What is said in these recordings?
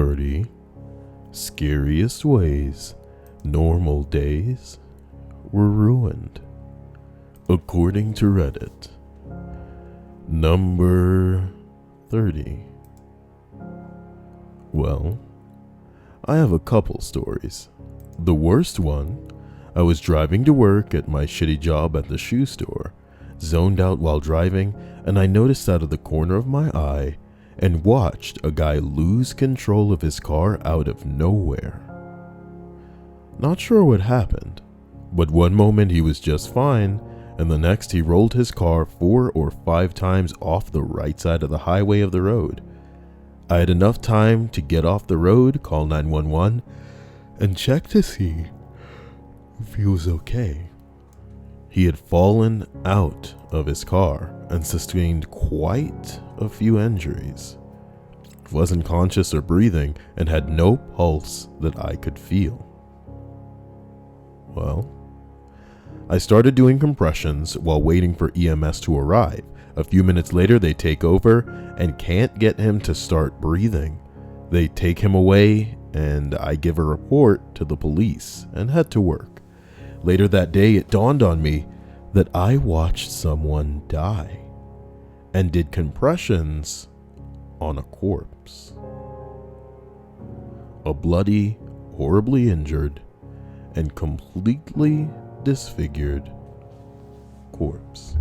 30 Scariest Ways Normal Days Were Ruined, according to Reddit. Number 30. Well, I have a couple stories. The worst one, I was driving to work at my shitty job at the shoe store, zoned out while driving, and I noticed out of the corner of my eye and watched a guy lose control of his car out of nowhere. Not sure what happened, but one moment he was just fine, and the next he rolled his car 4 or 5 times off the right side of the highway of the road. I had enough time to get off the road, call 911, and check to see if he was okay. He had fallen out of his car and sustained quite a few injuries. He wasn't conscious or breathing and had no pulse that I could feel. Well, I started doing compressions while waiting for EMS to arrive. A few minutes later, they take over and can't get him to start breathing. They take him away, and I give a report to the police and head to work. Later that day, it dawned on me that I watched someone die and did compressions on a corpse. A bloody, horribly injured, and completely disfigured corpse.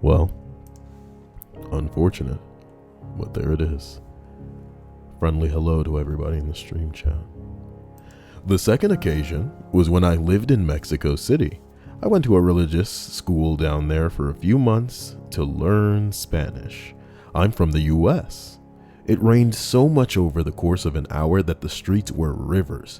Well, unfortunate, but there it is. Friendly hello to everybody in the stream chat. The second occasion was when I lived in Mexico City. I went to a religious school down there for a few months to learn Spanish. I'm from the US. It rained so much over the course of an hour that the streets were rivers.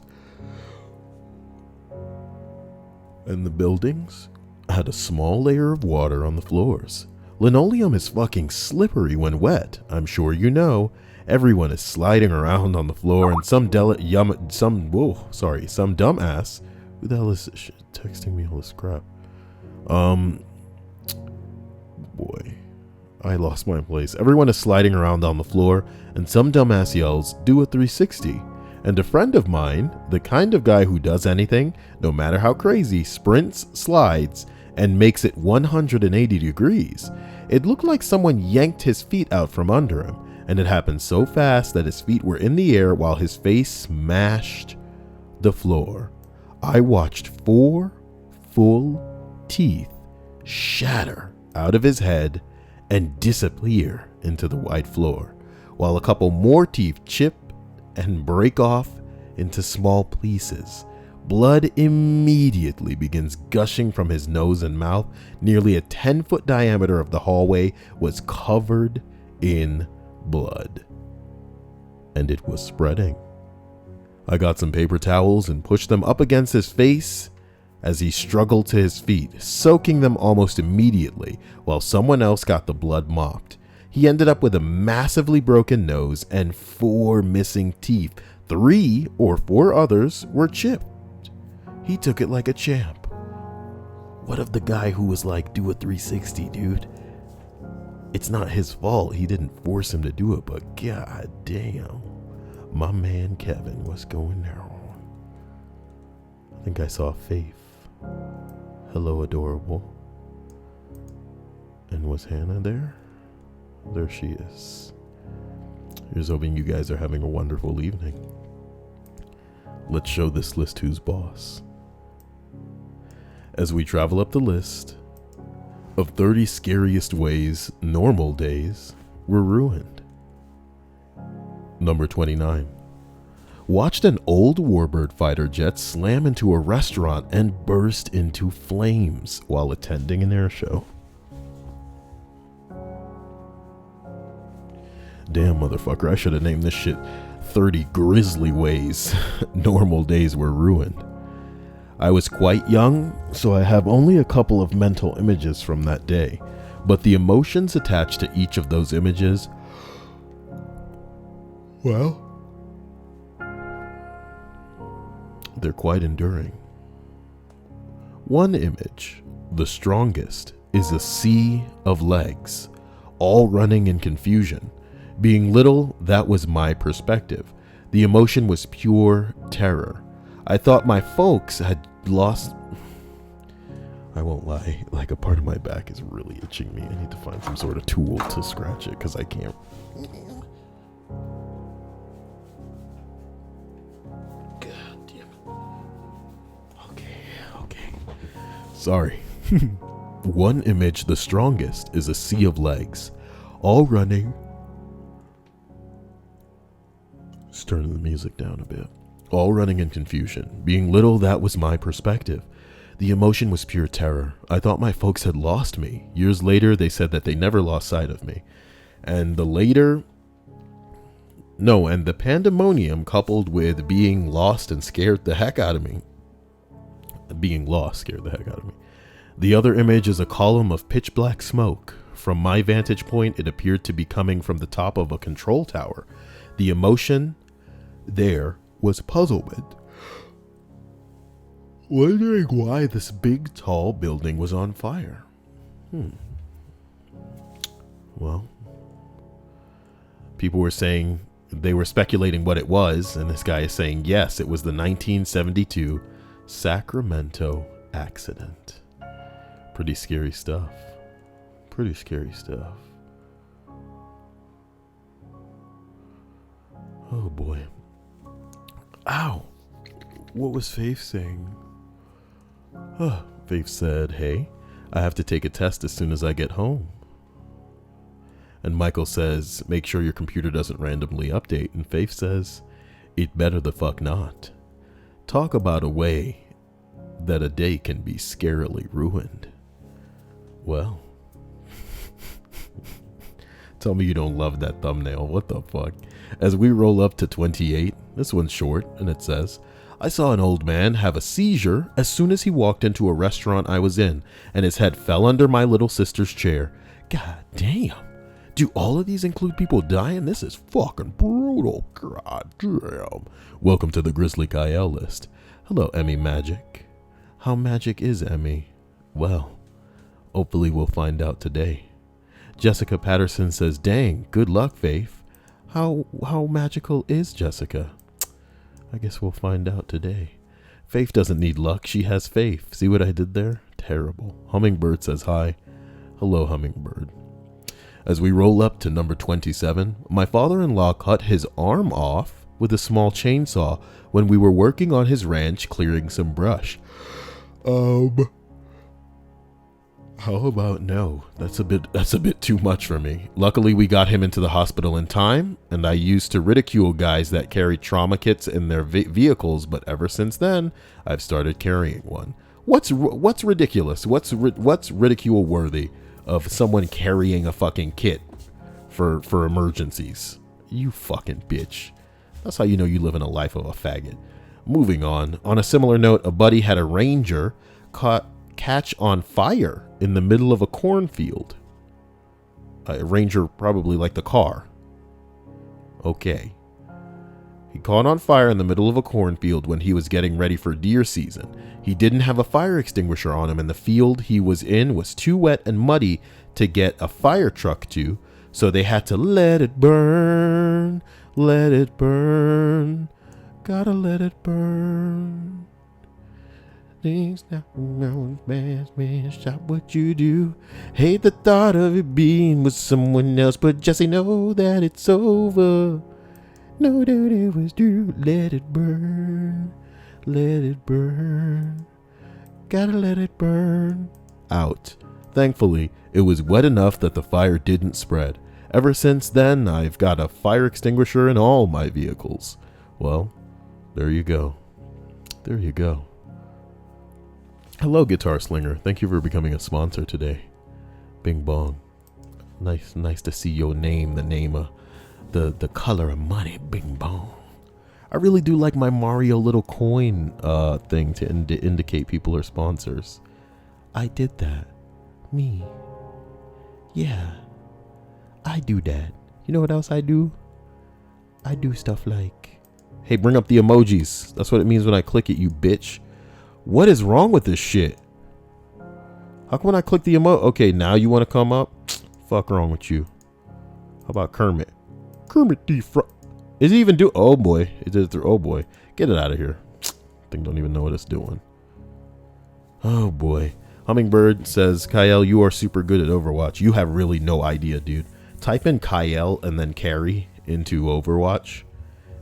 And the buildings had a small layer of water on the floors. Linoleum is fucking slippery when wet, I'm sure you know. Everyone is sliding around on the floor, and some dumbass, who the hell is texting me all this crap? Boy, I lost my place. Everyone is sliding around on the floor, and some dumbass yells, "Do a 360." And a friend of mine, the kind of guy who does anything, no matter how crazy, sprints, slides, and makes it 180 degrees. It looked like someone yanked his feet out from under him, and it happened so fast that his feet were in the air while his face smashed the floor. I watched 4 full teeth shatter out of his head and disappear into the white floor, while a couple more teeth chip and break off into small pieces. Blood immediately begins gushing from his nose and mouth. Nearly a 10-foot diameter of the hallway was covered in blood, and it was spreading. I got some paper towels and pushed them up against his face as he struggled to his feet, soaking them almost immediately, while someone else got the blood mopped. He ended up with a massively broken nose and 4 missing teeth. 3 or 4 others were chipped. He took it like a champ. What of the guy who was like, "Do a 360, dude"? It's not his fault. He didn't force him to do it, but god damn. My man Kevin was going down. I think I saw Faith. Hello, adorable. And was Hannah there? There she is. Here's hoping you guys are having a wonderful evening. Let's show this list who's boss. As we travel up the list of 30 scariest ways normal days were ruined. Number 29. Watched an old warbird fighter jet slam into a restaurant and burst into flames while attending an air show. Damn, motherfucker, I should have named this shit 30 grisly ways normal days were ruined. I was quite young, so I have only a couple of mental images from that day, but the emotions attached to each of those images, well, they're quite enduring. One image, the strongest is a sea of legs, all running in confusion. Being little, that was my perspective. The emotion was pure terror. I thought my folks had lost... I won't lie, like a part of my back is really itching me. I need to find some sort of tool to scratch it because I can't. God damn it. Okay. Sorry. One image, the strongest, is a sea of legs, all running. Let's turn the music down a bit. All running in confusion. Being little, that was my perspective. The emotion was pure terror. I thought my folks had lost me. Years later, they said that they never lost sight of me. And the pandemonium coupled with being lost and scared the heck out of me. Being lost scared the heck out of me. The other image is a column of pitch black smoke. From my vantage point, it appeared to be coming from the top of a control tower. The emotion there was puzzlement. Wondering why this big, tall building was on fire. Well, people were saying, they were speculating what it was, and this guy is saying, yes, it was the 1972 Sacramento accident. Pretty scary stuff. Pretty scary stuff. Oh boy. Ow. What was Faith saying? Faith said, hey, I have to take a test as soon as I get home. And Michael says, make sure your computer doesn't randomly update. And Faith says, it better the fuck not. Talk about a way that a day can be scarily ruined. Well, tell me you don't love that thumbnail. What the fuck? As we roll up to 28, this one's short, and it says, I saw an old man have a seizure as soon as he walked into a restaurant I was in, and his head fell under my little sister's chair. God damn. Do all of these include people dying? This is fucking brutal. God damn. Welcome to the Grizzly Kyle list. Hello, Emmy Magic. How magic is Emmy? Well, hopefully we'll find out today. Jessica Patterson says, dang, good luck, Faith. How magical is Jessica? I guess we'll find out today. Faith doesn't need luck. She has faith. See what I did there? Terrible. Hummingbird says hi. Hello, Hummingbird. As we roll up to number 27, my father-in-law cut his arm off with a small chainsaw when we were working on his ranch clearing some brush. How about no? That's a bit too much for me. Luckily, we got him into the hospital in time, and I used to ridicule guys that carry trauma kits in their vehicles, but ever since then, I've started carrying one. What's ridiculous? What's ridicule worthy of someone carrying a fucking kit for emergencies? You fucking bitch. That's how you know you live in a life of a faggot. Moving on. On a similar note, a buddy had a Ranger catch on fire in the middle of a cornfield. A Ranger, probably like the car. Okay. He caught on fire in the middle of a cornfield when he was getting ready for deer season. He didn't have a fire extinguisher on him, and the field he was in was too wet and muddy to get a fire truck to, so they had to let it burn, let it burn, gotta let it burn. Things now man, stop what you do. Hate the thought of it being with someone else, but Jesse, know that it's over. Know that it was true. Let it burn, let it burn, gotta let it burn. Out. Thankfully, it was wet enough that the fire didn't spread. Ever since then, I've got a fire extinguisher in all my vehicles. Well, there you go. There you go. Hello, Guitar Slinger. Thank you for becoming a sponsor today. Bing bong. Nice to see your name, the name of the color of money. Bing bong. I really do like my Mario little coin thing to indicate people are sponsors. I did that. Me. Yeah. I do that. You know what else I do? I do stuff like, hey, bring up the emojis. That's what it means when I click it, you bitch. What is wrong with this shit? How come when I click the emote? Okay, now you want to come up? Fuck wrong with you. How about Kermit? Kermit the Frog. Is it even do? Oh boy, it did it through. Oh boy, get it out of here. Thing don't even know what it's doing. Oh boy. Hummingbird says, Kyle, you are super good at Overwatch. You have really no idea, dude. Type in Kyle and then carry into Overwatch,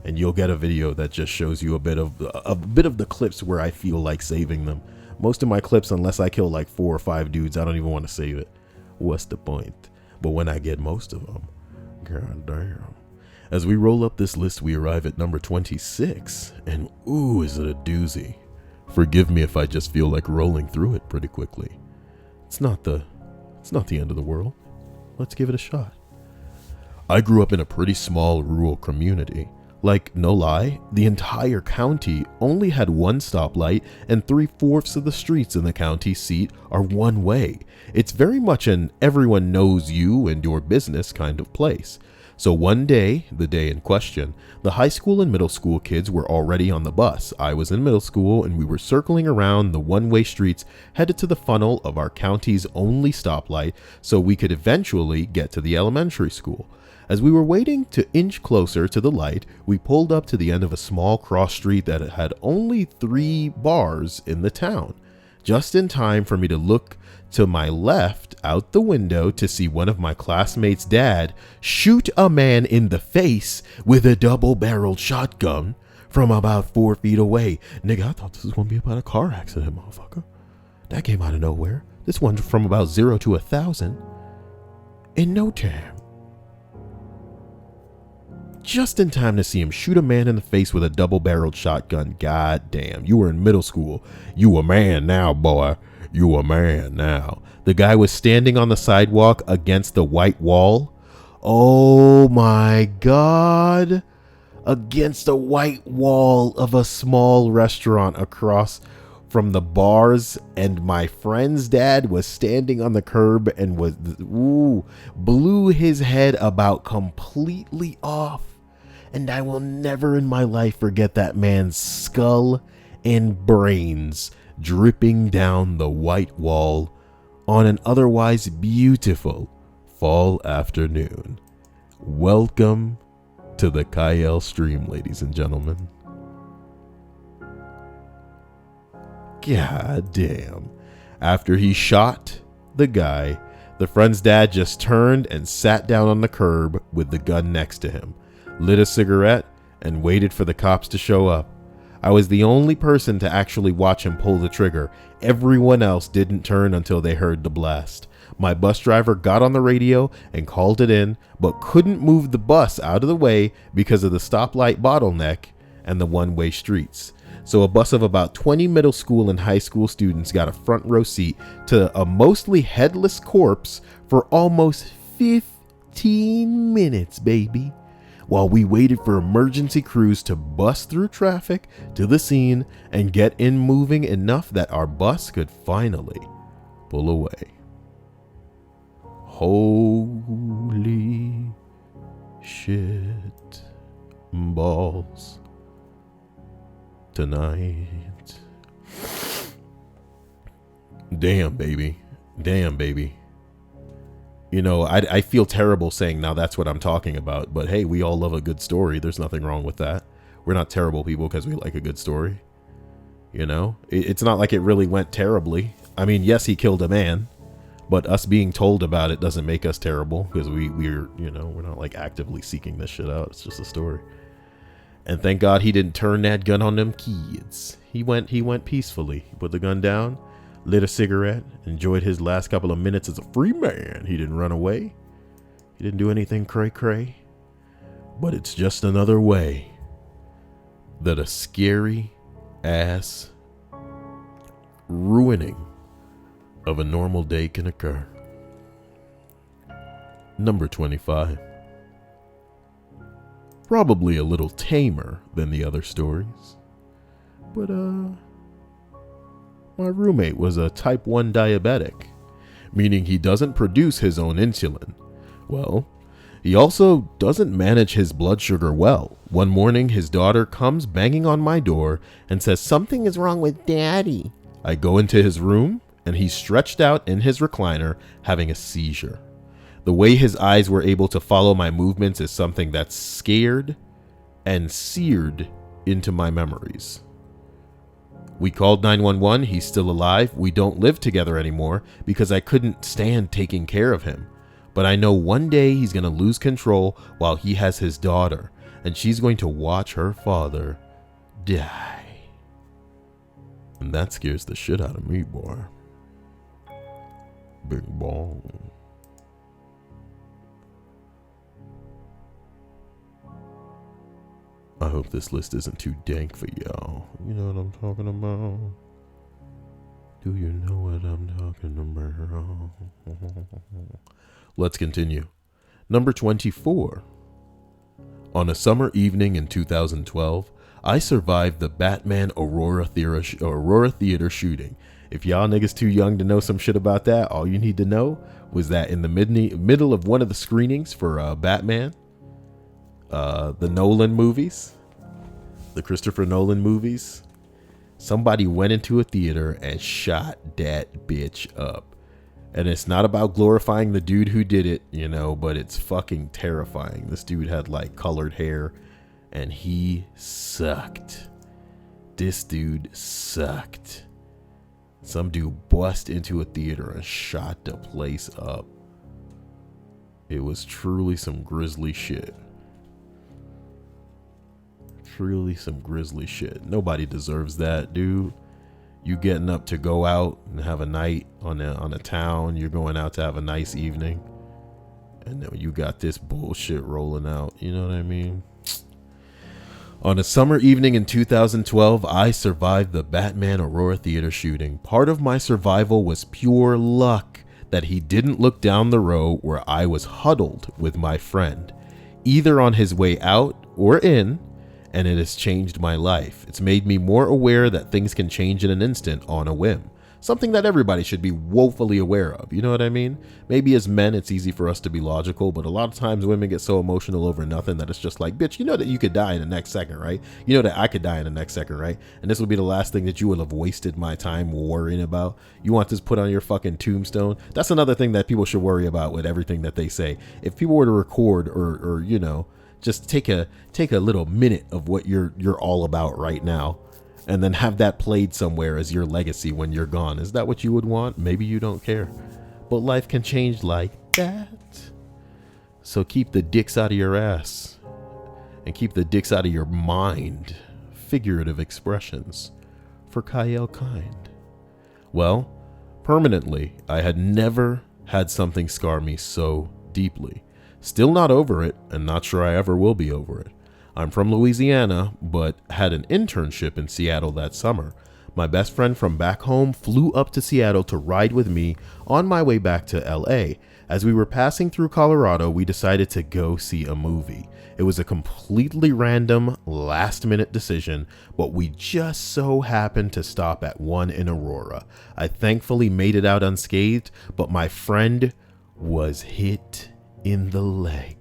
and you'll get a video that just shows you a bit of the clips where I feel like saving them. Most of my clips, unless I kill like 4 or 5 dudes, I don't even want to save it. What's the point? But when I get most of them, god damn. As we roll up this list, we arrive at number 26, and ooh, is it a doozy. Forgive me if I just feel like rolling through it pretty quickly. It's not the end of the world. Let's give it a shot. I grew up in a pretty small rural community. Like, no lie, the entire county only had one stoplight, and 3/4 of the streets in the county seat are one way. It's very much an everyone knows you and your business kind of place. So one day, the day in question, the high school and middle school kids were already on the bus. I was in middle school, and we were circling around the one-way streets headed to the funnel of our county's only stoplight so we could eventually get to the elementary school. As we were waiting to inch closer to the light, we pulled up to the end of a small cross street that had only 3 bars in the town. Just in time for me to look to my left out the window to see one of my classmates' dad shoot a man in the face with a double-barreled shotgun from about 4 feet away. Nigga, I thought this was going to be about a car accident, motherfucker. That came out of nowhere. This one from about 0 to 1,000 in no time. Just in time to see him shoot a man in the face with a double-barreled shotgun. God damn, you were in middle school. You a man now, boy. You a man now. The guy was standing on the sidewalk against the white wall. Oh my God. Against the white wall of a small restaurant across from the bars, and my friend's dad was standing on the curb and was blew his head about completely off. And I will never in my life forget that man's skull and brains dripping down the white wall on an otherwise beautiful fall afternoon. Welcome to the Kyle stream, ladies and gentlemen. God damn. After he shot the guy, the friend's dad just turned and sat down on the curb with the gun next to him, lit a cigarette, and waited for the cops to show up. I was the only person to actually watch him pull the trigger. Everyone else didn't turn until they heard the blast. My bus driver got on the radio and called it in, but couldn't move the bus out of the way because of the stoplight bottleneck and the one-way streets. So a bus of about 20 middle school and high school students got a front row seat to a mostly headless corpse for almost 15 minutes, baby, while we waited for emergency crews to bust through traffic to the scene and get in moving enough that our bus could finally pull away. Holy shit balls tonight. Damn, baby. Damn, baby. You know, I feel terrible saying now that's what I'm talking about, but hey, we all love a good story. There's nothing wrong with that. We're not terrible people because we like a good story. You know, it's not like it really went terribly. I mean, yes, he killed a man, but us being told about it doesn't make us terrible because we're, you know, we're not like actively seeking this shit out. It's just a story. And thank God he didn't turn that gun on them kids. He went peacefully. He put the gun down, lit a cigarette, enjoyed his last couple of minutes as a free man. He didn't run away. He didn't do anything cray-cray. But it's just another way that a scary ass ruining of a normal day can occur. Number 25. Probably a little tamer than the other stories. But, my roommate was a type 1 diabetic, meaning he doesn't produce his own insulin. Well, he also doesn't manage his blood sugar well. One morning, his daughter comes banging on my door and says something is wrong with Daddy. I go into his room and he's stretched out in his recliner having a seizure. The way his eyes were able to follow my movements is something that's scared and seared into my memories. We called 911. He's still alive. We don't live together anymore because I couldn't stand taking care of him. But I know one day he's going to lose control while he has his daughter, and she's going to watch her father die. And that scares the shit out of me, boy. Big ball. I hope this list isn't too dank for y'all. You know what I'm talking about? Do you know what I'm talking about? Let's continue. Number 24. On a summer evening in 2012, I survived the Batman Aurora Theater shooting. If y'all niggas too young to know some shit about that, all you need to know was that in the middle of one of the screenings for Batman, the Nolan movies, the Christopher Nolan movies, somebody went into a theater and shot that bitch up. And it's not about glorifying the dude who did it, you know, but it's fucking terrifying. This dude had like colored hair and he sucked. This dude sucked. Some dude bust into a theater and shot the place up. It was truly some grisly shit. Truly some grisly shit. Nobody deserves that, dude. You getting up to go out and have a night on a town. You're going out to have a nice evening. And then you got this bullshit rolling out. You know what I mean? On a summer evening in 2012, I survived the Batman Aurora Theater shooting. Part of my survival was pure luck that he didn't look down the row where I was huddled with my friend, either on his way out or in, and it has changed my life. It's made me more aware that things can change in an instant on a whim. Something that everybody should be woefully aware of. You know what I mean? Maybe as men, it's easy for us to be logical, but a lot of times women get so emotional over nothing that it's just like, bitch, you know that you could die in the next second, right? You know that I could die in the next second, right? And this would be the last thing that you would have wasted my time worrying about. You want this put on your fucking tombstone? That's another thing that people should worry about with everything that they say. If people were to record or you know, just take a little minute of what you're all about right now, and then have that played somewhere as your legacy when you're gone. Is that what you would want? Maybe you don't care. But life can change like that. So keep the dicks out of your ass. And keep the dicks out of your mind. Figurative expressions. For Kyle Kind. Well, permanently, I had never had something scar me so deeply. Still not over it, and not sure I ever will be over it. I'm from Louisiana, but had an internship in Seattle that summer. My best friend from back home flew up to Seattle to ride with me on my way back to LA. As we were passing through Colorado, we decided to go see a movie. It was a completely random, last-minute decision, but we just so happened to stop at one in Aurora. I thankfully made it out unscathed, but my friend was hit in the leg.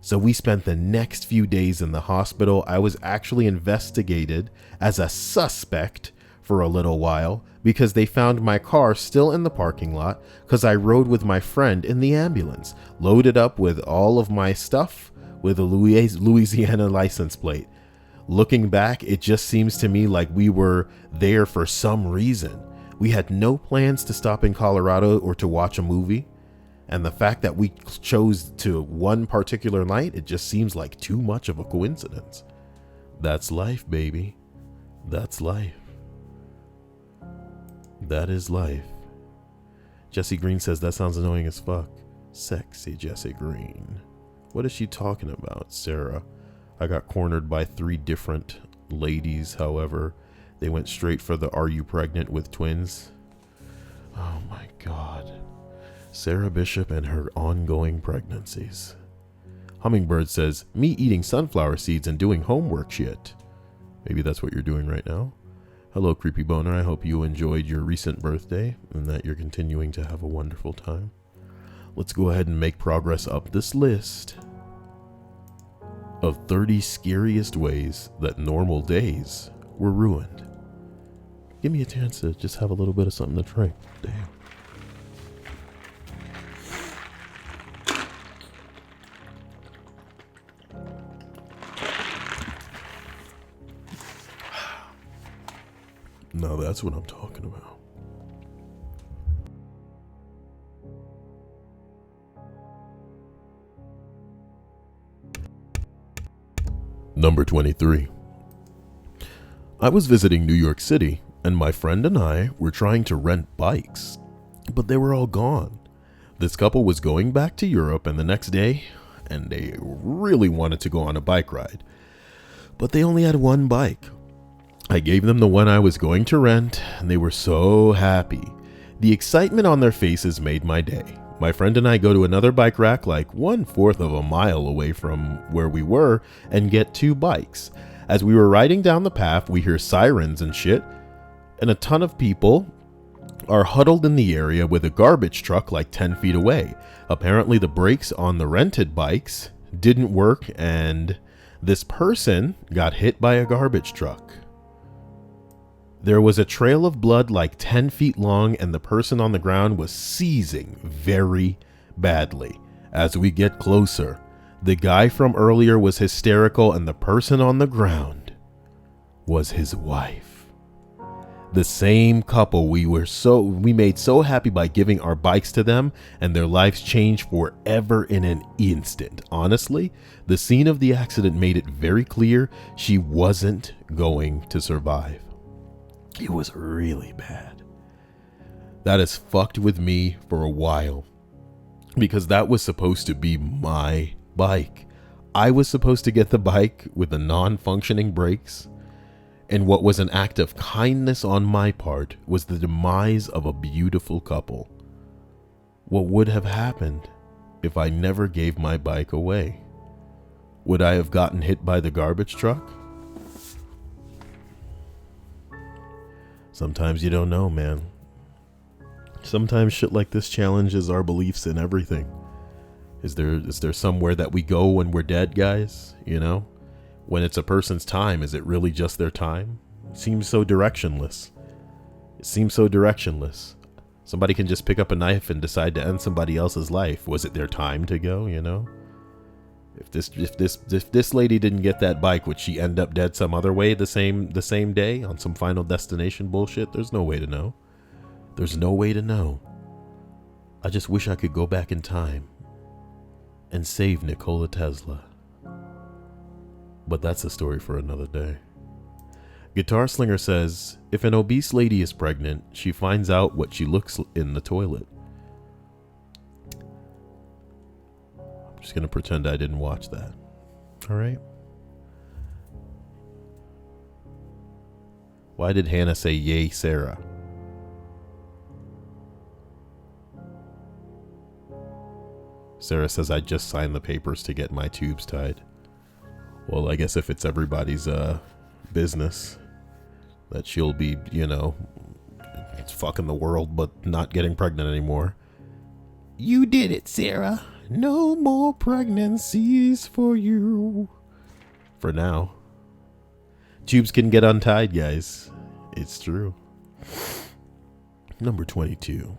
So we spent the next few days in the hospital. I was actually investigated as a suspect for a little while because they found my car still in the parking lot because I rode with my friend in the ambulance, loaded up with all of my stuff with a Louisiana license plate. Looking back, it just seems to me like we were there for some reason. We had no plans to stop in Colorado or to watch a movie. And the fact that we chose to one particular night, it just seems like too much of a coincidence. That's life, baby. That's life. That is life. Jesse Green says, that sounds annoying as fuck. Sexy Jesse Green. What is she talking about, Sarah? I got cornered by 3 different ladies, however. They went straight for the "Are you pregnant with twins?" Oh my God. Sarah Bishop and her ongoing pregnancies. Hummingbird says, me eating sunflower seeds and doing homework shit. Maybe that's what you're doing right now. Hello, Creepy Boner. I hope you enjoyed your recent birthday and that you're continuing to have a wonderful time. Let's go ahead and make progress up this list of 30 scariest ways that normal days were ruined. Give me a chance to just have a little bit of something to drink. Damn. No, that's what I'm talking about. Number 23. I was visiting New York City, and my friend and I were trying to rent bikes, but they were all gone. This couple was going back to Europe and the next day, and they really wanted to go on a bike ride, but they only had one bike. I gave them the one I was going to rent, and they were so happy. The excitement on their faces made my day. My friend and I go to another bike rack like 1/4 of a mile away from where we were and get 2 bikes. As we were riding down the path, we hear sirens and shit, and a ton of people are huddled in the area with a garbage truck like 10 feet away. Apparently the brakes on the rented bikes didn't work, and this person got hit by a garbage truck. There was a trail of blood like 10 feet long, and the person on the ground was seizing very badly. As we get closer, the guy from earlier was hysterical, and the person on the ground was his wife. The same couple we made so happy by giving our bikes to them, and their lives changed forever in an instant. Honestly, the scene of the accident made it very clear she wasn't going to survive. It was really bad. That has fucked with me for a while, because that was supposed to be my bike. I was supposed to get the bike with the non-functioning brakes, and what was an act of kindness on my part was the demise of a beautiful couple. What would have happened if I never gave my bike away? Would I have gotten hit by the garbage truck? Sometimes you don't know, man. Sometimes shit like this challenges our beliefs in everything. Is there somewhere that we go when we're dead, guys? You know? When it's a person's time, is it really just their time? It seems so directionless. Somebody can just pick up a knife and decide to end somebody else's life. Was it their time to go, you know? If this lady didn't get that bike, would she end up dead some other way the same day on some Final Destination bullshit? There's no way to know. There's no way to know. I just wish I could go back in time and save Nikola Tesla. But that's a story for another day. Guitar Slinger says, if an obese lady is pregnant, she finds out what she looks in the toilet. I'm just going to pretend I didn't watch that. All right. Why did Hannah say, yay, Sarah? Sarah says, I just signed the papers to get my tubes tied. Well, I guess if it's everybody's business that she'll be, it's fucking the world, but not getting pregnant anymore. You did it, Sarah. No more pregnancies for you. For now. Tubes can get untied, guys. It's true. Number 22.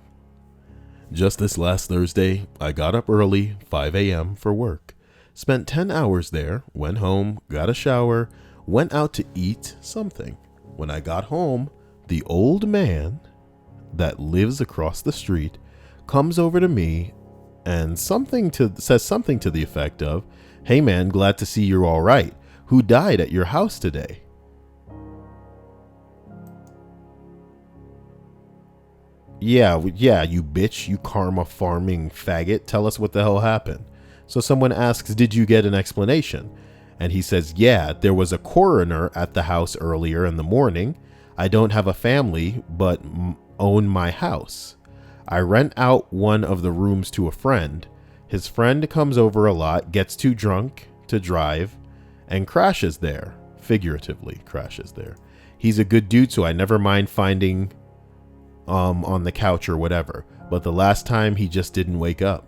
Just this last Thursday, I got up early, 5 a.m. for work. Spent 10 hours there, went home, got a shower, went out to eat something. When I got home, the old man that lives across the street comes over to me and says something to the effect of, hey man, glad to see you're all right. Who died at your house today? Yeah, you bitch, you karma farming faggot. Tell us what the hell happened. So someone asks, did you get an explanation? And he says, yeah, there was a coroner at the house earlier in the morning. I don't have a family, but own my house. I rent out one of the rooms to a friend. His friend comes over a lot, gets too drunk to drive, and crashes there. Figuratively crashes there. He's a good dude, so I never mind finding on the couch or whatever. But the last time he just didn't wake up.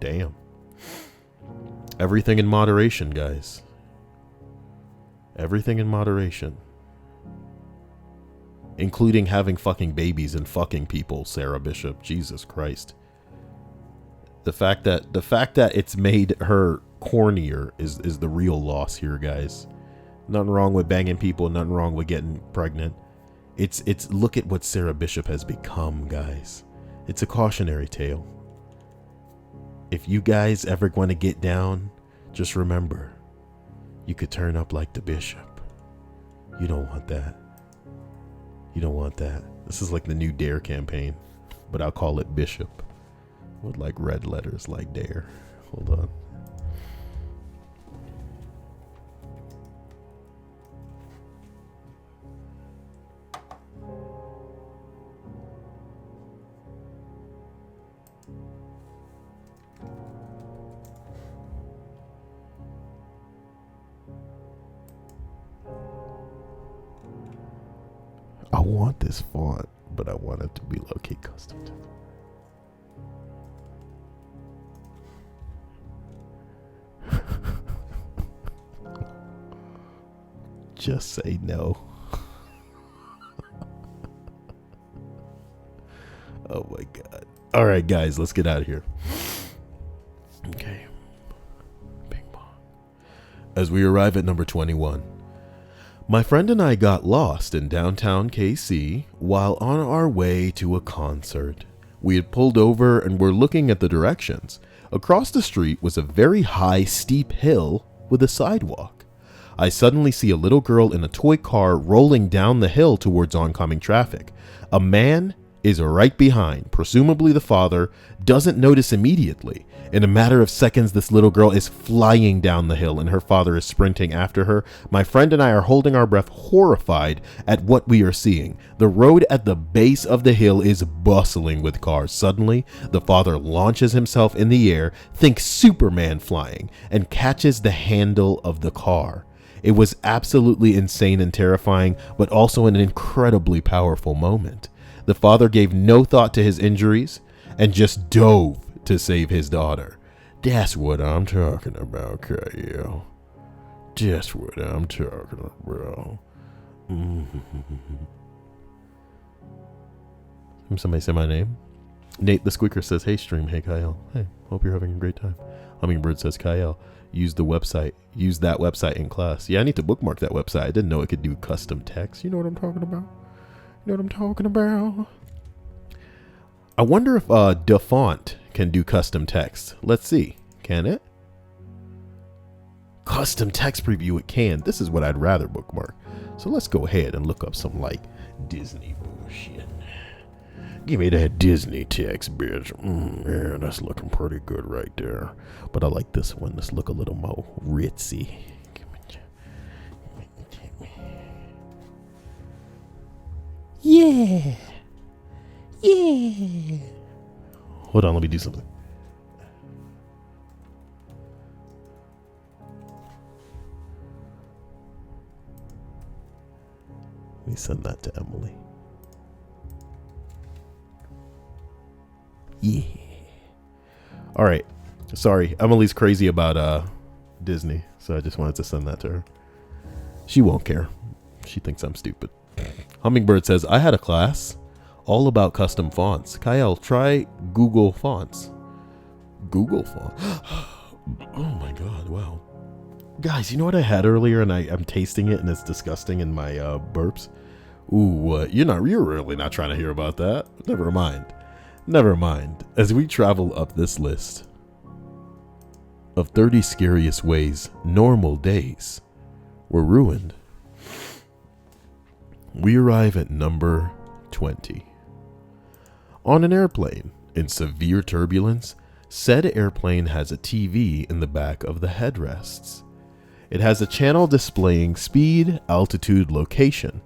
Damn. Everything in moderation, guys. Everything in moderation. including having fucking babies and fucking people, Sarah Bishop. Jesus Christ. The fact that it's made her cornier is the real loss here, guys. Nothing wrong with banging people, nothing wrong with getting pregnant. It's look at what Sarah Bishop has become, guys. It's a cautionary tale. If you guys ever want to get down, just remember, you could turn up like the bishop. You don't want that. You don't want that. This is like the new Dare campaign, but I'll call it Bishop with like red letters like Dare. Hold on. I want this font, but I want it to be low-key custom. Just say no. Oh my God. All right, guys, let's get out of here. Okay. Ping pong. As we arrive at number 21. My friend and I got lost in downtown KC while on our way to a concert. We had pulled over and were looking at the directions. Across the street was a very high, steep hill with a sidewalk. I suddenly see a little girl in a toy car rolling down the hill towards oncoming traffic. A man is right behind, presumably the father, doesn't notice immediately. In a matter of seconds, this little girl is flying down the hill and her father is sprinting after her. My friend and I are holding our breath, horrified at what we are seeing. The road at the base of the hill is bustling with cars. Suddenly, the father launches himself in the air, thinks Superman flying, and catches the handle of the car. It was absolutely insane and terrifying, but also an incredibly powerful moment. The father gave no thought to his injuries and just dove to save his daughter. That's what I'm talking about, Kyle. That's what I'm talking about. Somebody say my name. Nate the Squeaker says, hey stream, hey Kyle. Hey, hope you're having a great time. Hummingbird says, Kyle, use that website in class. Yeah, I need to bookmark that website. I didn't know it could do custom text. You know what I'm talking about? You know what I'm talking about? I wonder if DaFont can do custom text. Let's see. Can it? Custom text preview, it can. This is what I'd rather bookmark. So let's go ahead and look up some like Disney bullshit. Give me that Disney text, bitch. Yeah, that's looking pretty good right there. But I like this one. Let's look a little more ritzy. Yeah. Yeah. Hold on, let me do something. Let me send that to Emily. Yeah. All right. Sorry, Emily's crazy about Disney, so I just wanted to send that to her. She won't care. She thinks I'm stupid. Hummingbird says, I had a class all about custom fonts. Kyle, try Google Fonts. Google Font. Oh my God, wow. Guys, you know what I had earlier and I'm tasting it and it's disgusting in my burps? Ooh, you're really not trying to hear about that. Never mind. Never mind. As we travel up this list of 30 scariest ways normal days were ruined, we arrive at number 20. On an airplane in severe turbulence, said airplane has a TV in the back of the headrests. It has a channel displaying speed, altitude, location.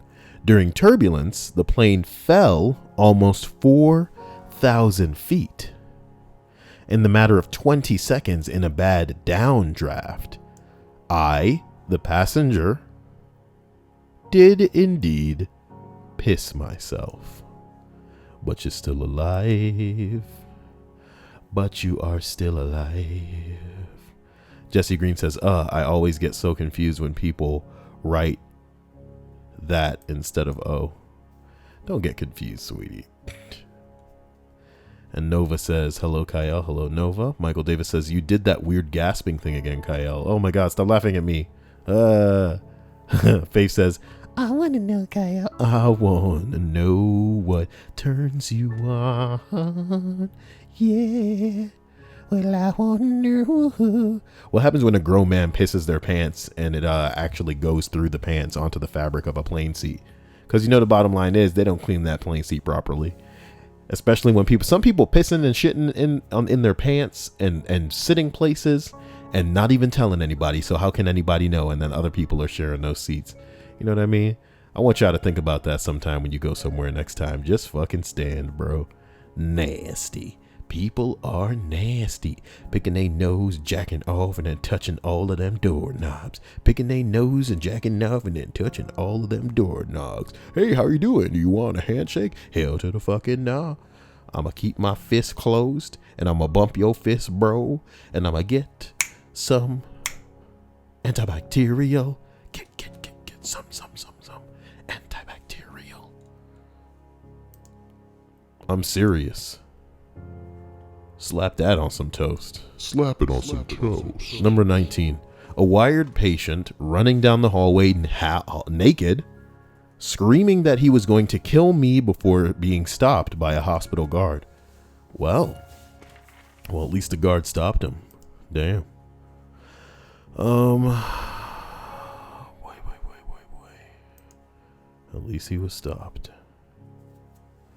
During turbulence, the plane fell almost 4,000 feet. In the matter of 20 seconds in a bad downdraft, I, the passenger, did indeed piss myself. But you're still alive. But you are still alive. Jesse Green says, I always get so confused when people write that instead of O. Don't get confused, sweetie. And Nova says, hello, Kyle. Hello, Nova. Michael Davis says, you did that weird gasping thing again, Kyle. Oh my God, stop laughing at me. Faith says, I want to know, Kyle. I want to know what turns you on. Yeah. Well, I want to know. What happens when a grown man pisses their pants and it actually goes through the pants onto the fabric of a plane seat? Because you know the bottom line is they don't clean that plane seat properly. Especially when some people pissing and shitting in their pants and sitting places and not even telling anybody. So how can anybody know? And then other people are sharing those seats. You know what I mean? I want y'all to think about that sometime when you go somewhere next time. Just fucking stand, bro. Nasty. People are nasty. Picking their nose, jacking off, and then touching all of them doorknobs. Picking their nose and jacking off and then touching all of them doorknobs. Hey, how you doing? You want a handshake? Hell to the fucking nah. I'ma keep my fist closed, and I'ma bump your fist, bro. And I'ma get some antibacterial. Get some antibacterial. I'm serious. Slap that on some toast. Slap it on some toast. Number 19. A wired patient running down the hallway naked, screaming that he was going to kill me before being stopped by a hospital guard. Well, at least the guard stopped him. Damn. Wait. At least he was stopped.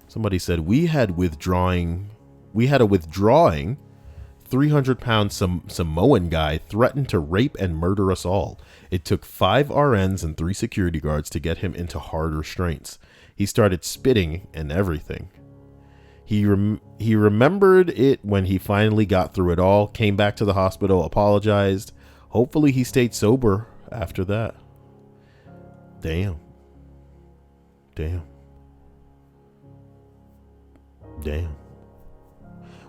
Somebody said we had a withdrawing 300-pound Samoan guy threatened to rape and murder us all. It took 5 RNs and 3 security guards to get him into hard restraints. He started spitting and everything. He remembered it when he finally got through it all, came back to the hospital, apologized. Hopefully he stayed sober after that. Damn.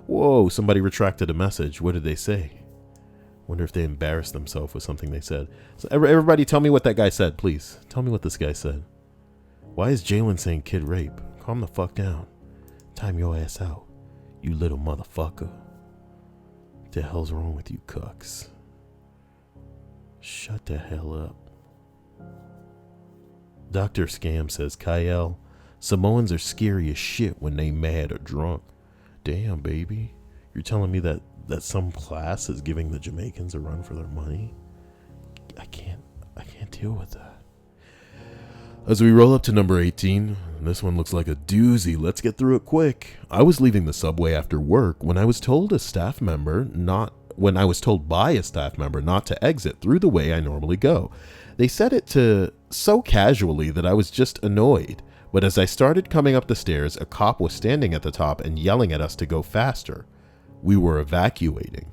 Whoa, somebody retracted a message. What did they say? Wonder if they embarrassed themselves with something they said. So everybody tell me what that guy said, please. Tell me what this guy said. Why is Jalen saying kid rape? Calm the fuck down. Time your ass out, you little motherfucker. What the hell's wrong with you cucks? Shut the hell up. Dr. Scam says, Kyle, Samoans are scary as shit when they mad or drunk. Damn, baby. You're telling me that some class is giving the Jamaicans a run for their money? I can't deal with that. As we roll up to number 18, this one looks like a doozy. Let's get through it quick. I was leaving the subway after work when I was told by a staff member not to exit through the way I normally go. They said it so casually that I was just annoyed. But as I started coming up the stairs, a cop was standing at the top and yelling at us to go faster. We were evacuating.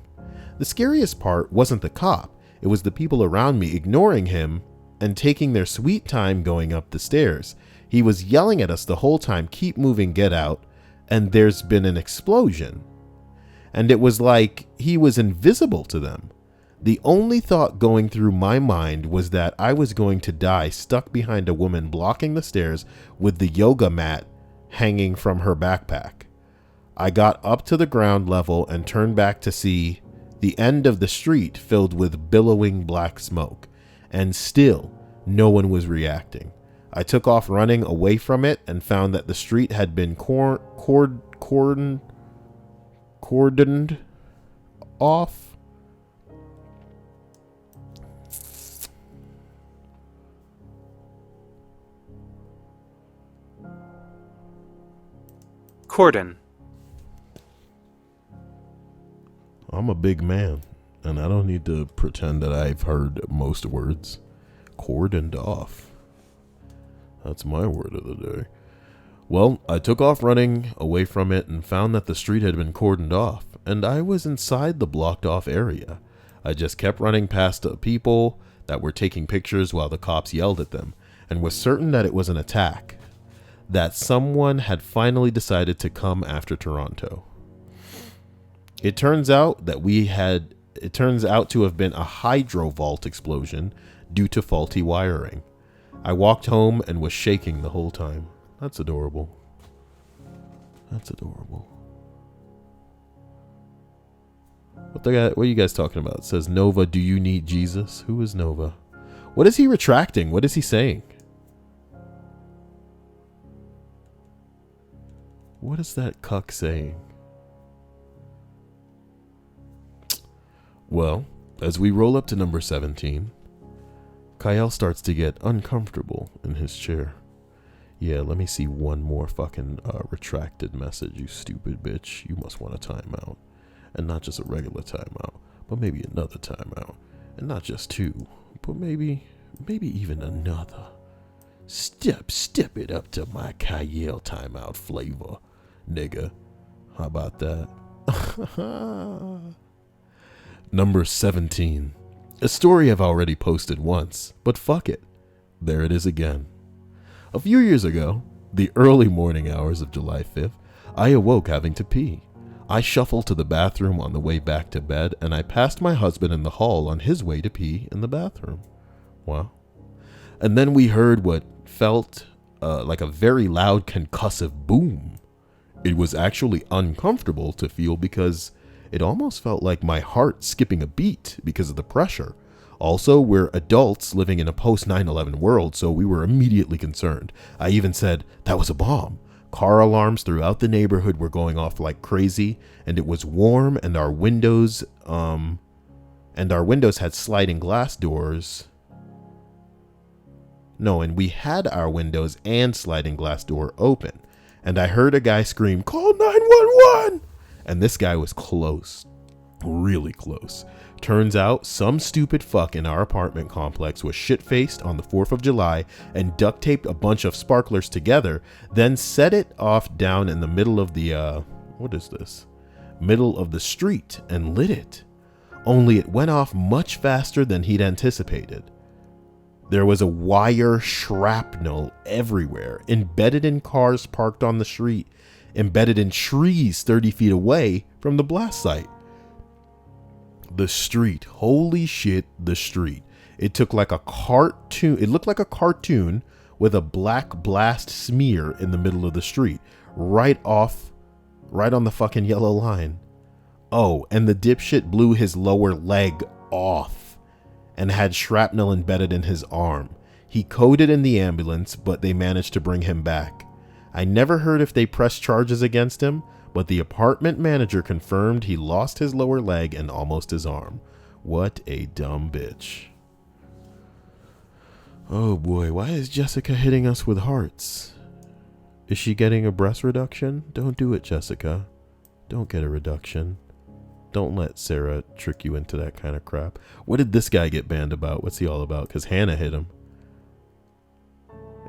The scariest part wasn't the cop. It was the people around me ignoring him and taking their sweet time going up the stairs. He was yelling at us the whole time, keep moving, get out, and there's been an explosion. And it was like he was invisible to them. The only thought going through my mind was that I was going to die stuck behind a woman blocking the stairs with the yoga mat hanging from her backpack. I got up to the ground level and turned back to see the end of the street filled with billowing black smoke, and still no one was reacting. I took off running away from it and found that the street had been cordoned off. Cordon. I'm a big man, and I don't need to pretend that I've heard most words. Cordoned off. That's my word of the day. Well, I took off running away from it and found that the street had been cordoned off, and I was inside the blocked off area. I just kept running past people that were taking pictures while the cops yelled at them, and was certain that it was an attack, that someone had finally decided to come after Toronto. It turns out to have been a hydro vault explosion due to faulty wiring. I walked home and was shaking the whole time. That's adorable. That's adorable. What are you guys talking about? It says, Nova, do you need Jesus? Who is Nova? What is he retracting? What is he saying? What is that cuck saying? Well, as we roll up to number 17, Kyle starts to get uncomfortable in his chair. Yeah, let me see one more fucking retracted message, you stupid bitch. You must want a timeout. And not just a regular timeout, but maybe another timeout. And not just two, but maybe even another. Step it up to my Kyle timeout flavor, nigga. How about that? Number 17. A story I've already posted once, but fuck it. There it is again. A few years ago, the early morning hours of July 5th, I awoke having to pee. I shuffled to the bathroom on the way back to bed, and I passed my husband in the hall on his way to pee in the bathroom. Wow. And then we heard what felt like a very loud concussive boom. It was actually uncomfortable to feel because it almost felt like my heart skipping a beat because of the pressure. Also, we're adults living in a post 9/11 world, so we were immediately concerned. I even said, that was a bomb. Car alarms throughout the neighborhood were going off like crazy, and it was warm, and our windows had sliding glass doors. No, and we had our windows and sliding glass door open, and I heard a guy scream, "Call 911!" And this guy was close, really close. Turns out some stupid fuck in our apartment complex was shit-faced on the 4th of July and duct taped a bunch of sparklers together, then set it off down in the middle of the, middle of the street and lit it. Only it went off much faster than he'd anticipated. There was a wire shrapnel everywhere, embedded in cars parked on the street, embedded in trees 30 feet away from the blast site. The street, holy shit, the street. It looked like a cartoon with a black blast smear in the middle of the street, right on the fucking yellow line. Oh, and the dipshit blew his lower leg off and had shrapnel embedded in his arm. He coded in the ambulance, but they managed to bring him back. I never heard if they pressed charges against him, but the apartment manager confirmed he lost his lower leg and almost his arm. What a dumb bitch. Oh boy, why is Jessica hitting us with hearts? Is she getting a breast reduction? Don't do it, Jessica. Don't get a reduction. Don't let Sarah trick you into that kind of crap. What did this guy get banned about? What's he all about? Because Hannah hit him.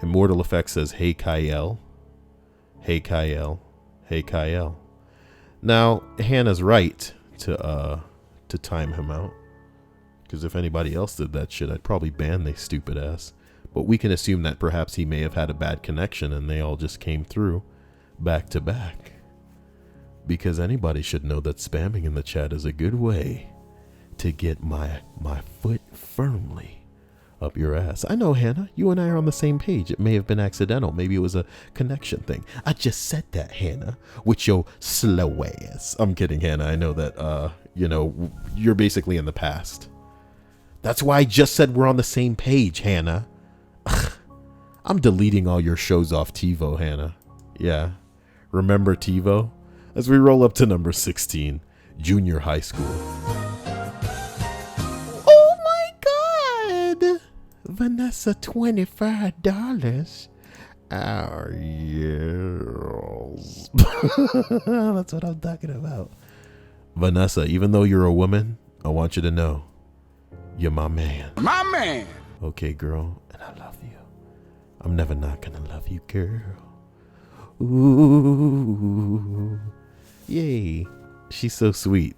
Immortal Effect says, "Hey Kyle. Hey Kyle. Hey Kyle." Now, Hannah's right to time him out. Because if anybody else did that shit, I'd probably ban they stupid ass. But we can assume that perhaps he may have had a bad connection and they all just came through back to back. Because anybody should know that spamming in the chat is a good way to get my foot firmly up your ass. I know, Hannah, you and I are on the same page. It may have been accidental. Maybe it was a connection thing. I just said that, Hannah, with your slow ass. I'm kidding, Hannah. I know that, you're basically in the past. That's why I just said we're on the same page, Hannah. I'm deleting all your shows off TiVo, Hannah. Yeah. Remember TiVo? As we roll up to number 16, junior high school. Oh my God! Vanessa, $25. Oh, yes. That's what I'm talking about. Vanessa, even though you're a woman, I want you to know, you're my man. My man! Okay, girl, and I love you. I'm never not gonna love you, girl. Ooh. Yay. She's so sweet.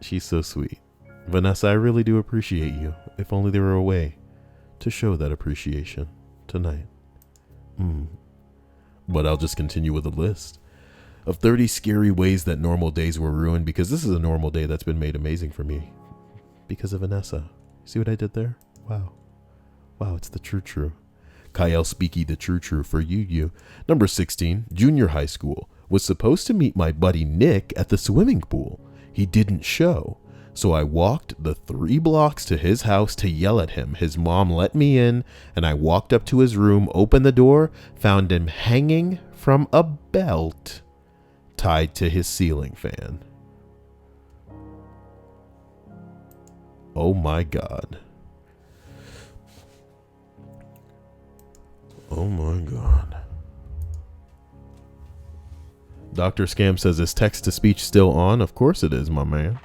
She's so sweet. Vanessa, I really do appreciate you. If only there were a way to show that appreciation tonight. But I'll just continue with a list of 30 scary ways that normal days were ruined, because this is a normal day that's been made amazing for me because of Vanessa. See what I did there? Wow. Wow, it's the true. Kyle Speaky the True for you. Number 16, junior high school. Was supposed to meet my buddy Nick at the swimming pool. He didn't show. So I walked the 3 blocks to his house to yell at him. His mom let me in, and I walked up to his room, opened the door, found him hanging from a belt tied to his ceiling fan. Oh my God. Oh my God. Dr. Scam says, is text-to-speech still on? Of course it is, my man.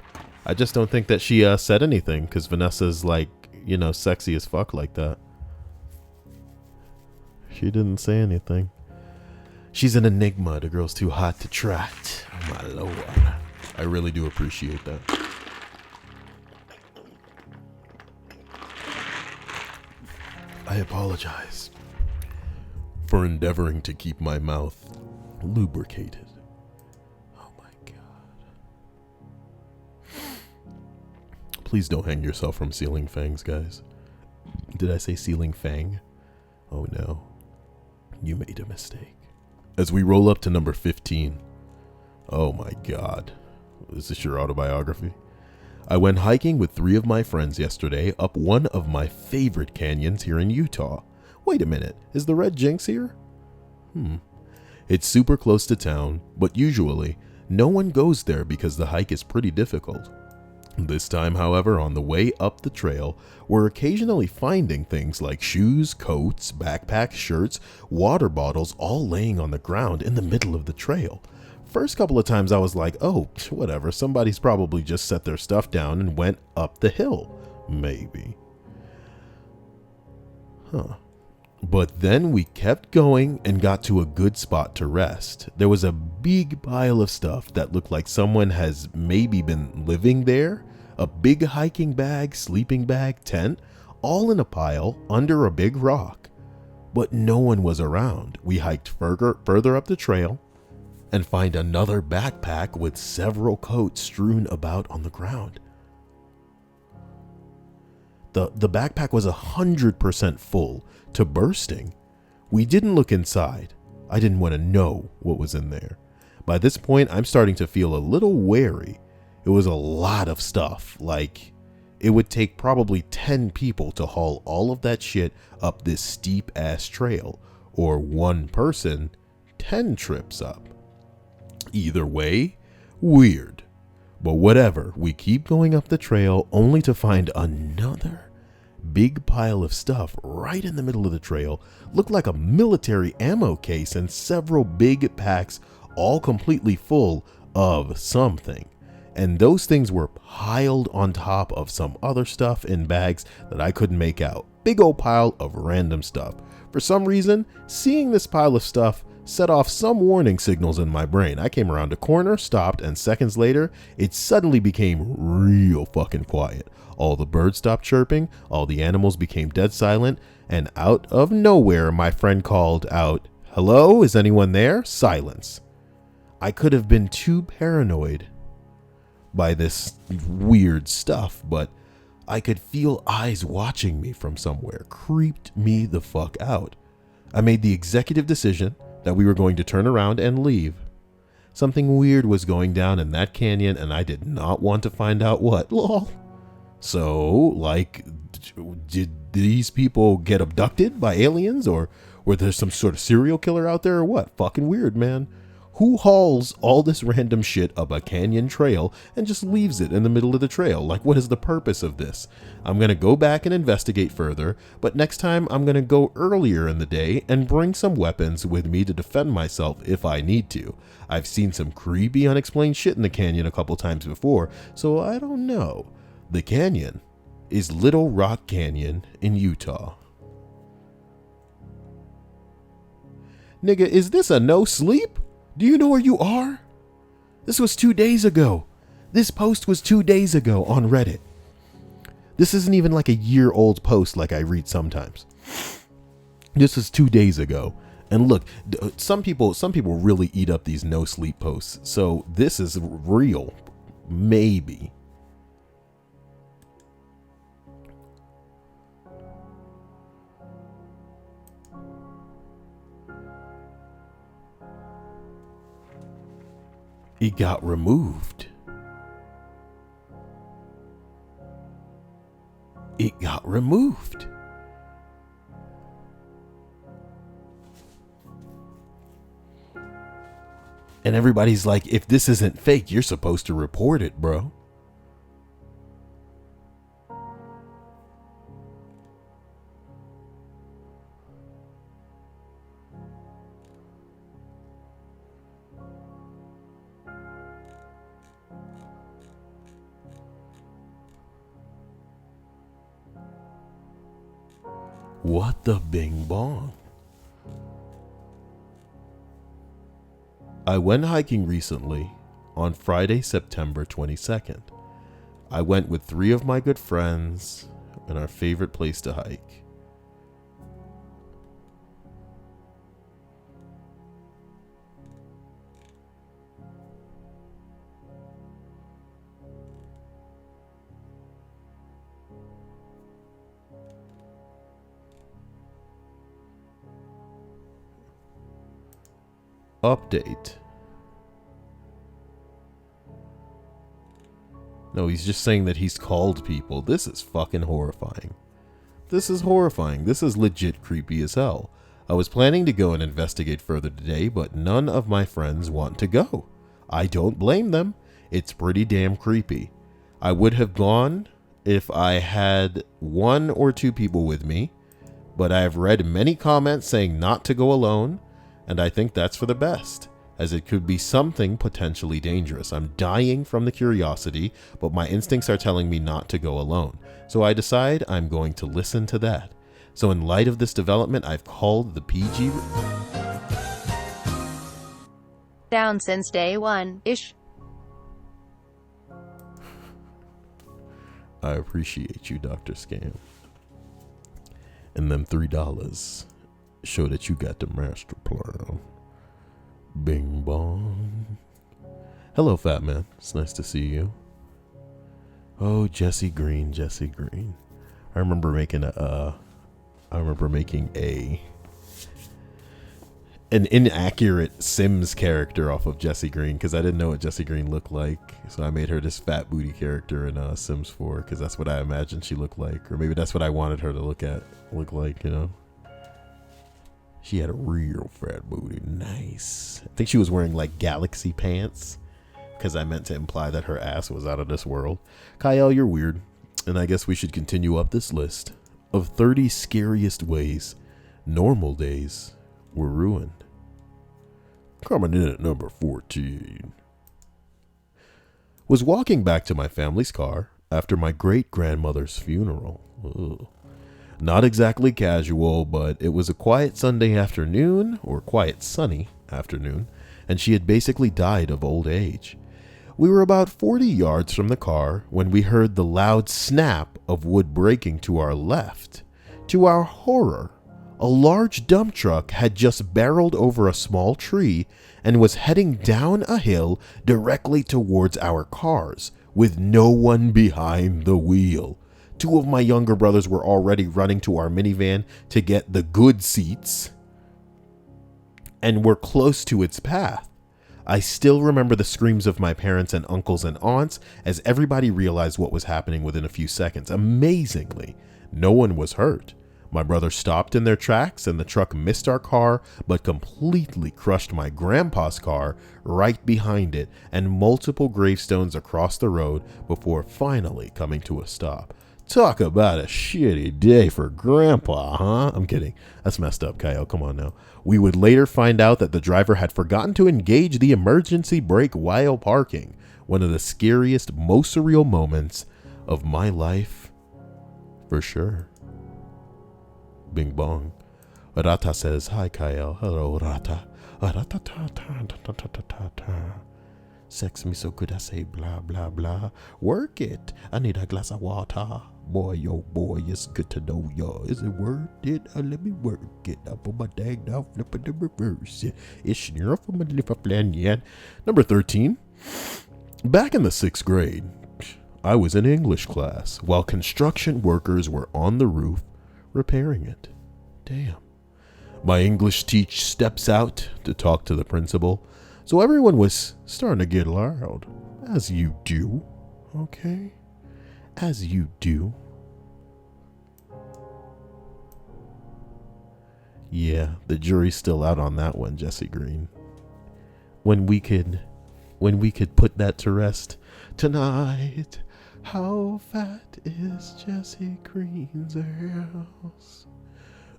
I just don't think that she said anything, because Vanessa's like, you know, sexy as fuck like that. She didn't say anything. She's an enigma. The girl's too hot to trot. Oh my Lord. I really do appreciate that. I apologize for endeavoring to keep my mouth lubricated. Oh my God. Please don't hang yourself from ceiling fangs, guys. Did I say ceiling fang? Oh no. You made a mistake. As we roll up to number 15. Oh my God. Is this your autobiography? I went hiking with 3 of my friends yesterday up one of my favorite canyons here in Utah. Wait a minute, is the Red Jinx here? It's super close to town, but usually no one goes there because the hike is pretty difficult. This time, however, on the way up the trail, we're occasionally finding things like shoes, coats, backpacks, shirts, water bottles, all laying on the ground in the middle of the trail. First couple of times I was like, oh, whatever, somebody's probably just set their stuff down and went up the hill. Maybe. But then we kept going and got to a good spot to rest. There was a big pile of stuff that looked like someone has maybe been living there. A big hiking bag, sleeping bag, tent, all in a pile under a big rock. But no one was around. We hiked further up the trail and find another backpack with several coats strewn about on the ground. The backpack was 100% full to bursting. We didn't look inside. I didn't want to know what was in there. By this point, I'm starting to feel a little wary. It was a lot of stuff. Like, it would take probably 10 people to haul all of that shit up this steep ass trail, or one person 10 trips up. Either way, weird. But whatever, we keep going up the trail only to find another big pile of stuff right in the middle of the trail. Looked like a military ammo case and several big packs all completely full of something. And those things were piled on top of some other stuff in bags that I couldn't make out. Big old pile of random stuff. For some reason, seeing this pile of stuff set off some warning signals in my brain. I came around a corner, stopped, and seconds later, it suddenly became real fucking quiet. All the birds stopped chirping, all the animals became dead silent, and out of nowhere, my friend called out, "Hello, is anyone there?" Silence. I could have been too paranoid by this weird stuff, but I could feel eyes watching me from somewhere. Creeped me the fuck out. I made the executive decision that we were going to turn around and leave. Something weird was going down in that canyon, and I did not want to find out what. Lol. So, like, did these people get abducted by aliens, or were there some sort of serial killer out there, or what? Fucking weird, man. Who hauls all this random shit up a canyon trail and just leaves it in the middle of the trail? Like, what is the purpose of this? I'm going to go back and investigate further, but next time I'm going to go earlier in the day and bring some weapons with me to defend myself if I need to. I've seen some creepy, unexplained shit in the canyon a couple times before, so I don't know. The canyon is Little Rock Canyon in Utah. Nigga, is this a no sleep? Do you know where you are? This was 2 days ago. This post was 2 days ago on Reddit. This isn't even like a year-old post like I read sometimes. This is 2 days ago. And look, some people really eat up these no sleep posts. So this is real. Maybe. It got removed. It got removed. And everybody's like, if this isn't fake, you're supposed to report it, bro. What the bing bong? I went hiking recently on Friday, September 22nd. I went with 3 of my good friends in our favorite place to hike. Update. No, he's just saying that he's called people. This is fucking horrifying. This is horrifying. This is legit creepy as hell. I was planning to go and investigate further today, but none of my friends want to go. I don't blame them. It's pretty damn creepy. I would have gone if I had 1 or 2 people with me, but I have read many comments saying not to go alone, and I think that's for the best, as it could be something potentially dangerous. I'm dying from the curiosity, but my instincts are telling me not to go alone. So I decide I'm going to listen to that. So in light of this development, I've called the PG... Down since day 1-ish. I appreciate you, Dr. Scam. And them $3 show that you got the master plan. Bing bong. Hello, fat man. It's nice to see you. Oh, Jesse Green, Jesse Green. I remember making an inaccurate Sims character off of Jesse Green because I didn't know what Jesse Green looked like. So I made her this fat booty character in Sims 4 because that's what I imagined she looked like, or maybe that's what I wanted her to look like, you know. She had a real fat booty. Nice. I think she was wearing like galaxy pants because I meant to imply that her ass was out of this world. Kyle, you're weird. And I guess we should continue up this list of 30 scariest ways normal days were ruined. Coming in at number 14. Was walking back to my family's car after my great-grandmother's funeral. Ugh. Not exactly casual, but it was a quiet Sunday afternoon, or quiet sunny afternoon, and she had basically died of old age. We were about 40 yards from the car when we heard the loud snap of wood breaking to our left. To our horror, a large dump truck had just barreled over a small tree and was heading down a hill directly towards our cars, with no one behind the wheel. 2 of my younger brothers were already running to our minivan to get the good seats and were close to its path. I still remember the screams of my parents and uncles and aunts as everybody realized what was happening within a few seconds. Amazingly, no one was hurt. My brother stopped in their tracks and the truck missed our car but completely crushed my grandpa's car right behind it and multiple gravestones across the road before finally coming to a stop. Talk about a shitty day for Grandpa, huh? I'm kidding. That's messed up, Kyle. Come on now. We would later find out that the driver had forgotten to engage the emergency brake while parking. One of the scariest, most surreal moments of my life, for sure. Bing bong. Rata says, hi, Kyle. Hello, Rata. Sex me so good I say blah, blah, blah. Work it. I need a glass of water. Boy, yo, boy, it's good to know y'all. Is it worth it? Let me work it. I put my dang down, flip it in reverse. It's near for my little plan yet. Number 13. Back in the 6th grade, I was in English class while construction workers were on the roof repairing it. Damn. My English teacher steps out to talk to the principal. So everyone was starting to get loud, as you do, okay? As you do. Yeah, the jury's still out on that one, Jesse Green. When we could put that to rest tonight. How fat is Jesse Green's house?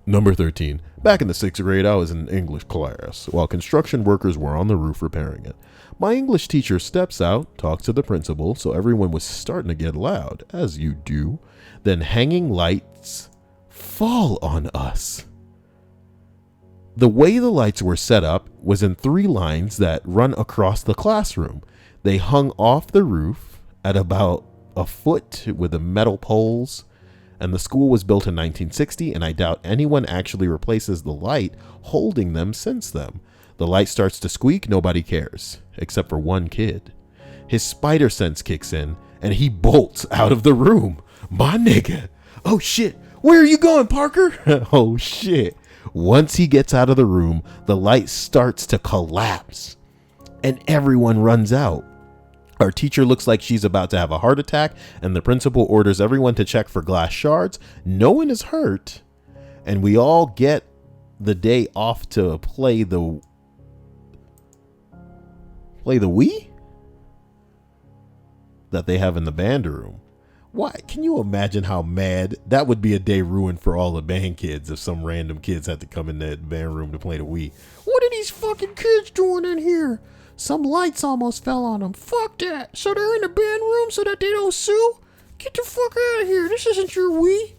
Number 13. Back in the 6th grade, I was in English class while construction workers were on the roof repairing it. My English teacher steps out, talks to the principal, so everyone was starting to get loud, as you do. Then hanging lights fall on us. The way the lights were set up was in 3 lines that run across the classroom. They hung off the roof at about a foot with the metal poles, and the school was built in 1960, and I doubt anyone actually replaces the light holding them since then. The light starts to squeak, nobody cares, except for one kid. His spider sense kicks in, and he bolts out of the room. My nigga. Oh shit, where are you going, Parker? Oh shit. Once he gets out of the room, the light starts to collapse, and everyone runs out. Our teacher looks like she's about to have a heart attack, and the principal orders everyone to check for glass shards. No one is hurt, and we all get the day off to play the Wii that they have in the band room. Why? Can you imagine how mad that would be? A day ruined for all the band kids if some random kids had to come in that band room to play the Wii. What are these fucking kids doing in here? Some lights almost fell on them. Fuck that. So they're in the band room so that they don't sue? Get the fuck out of here. This isn't your Wii.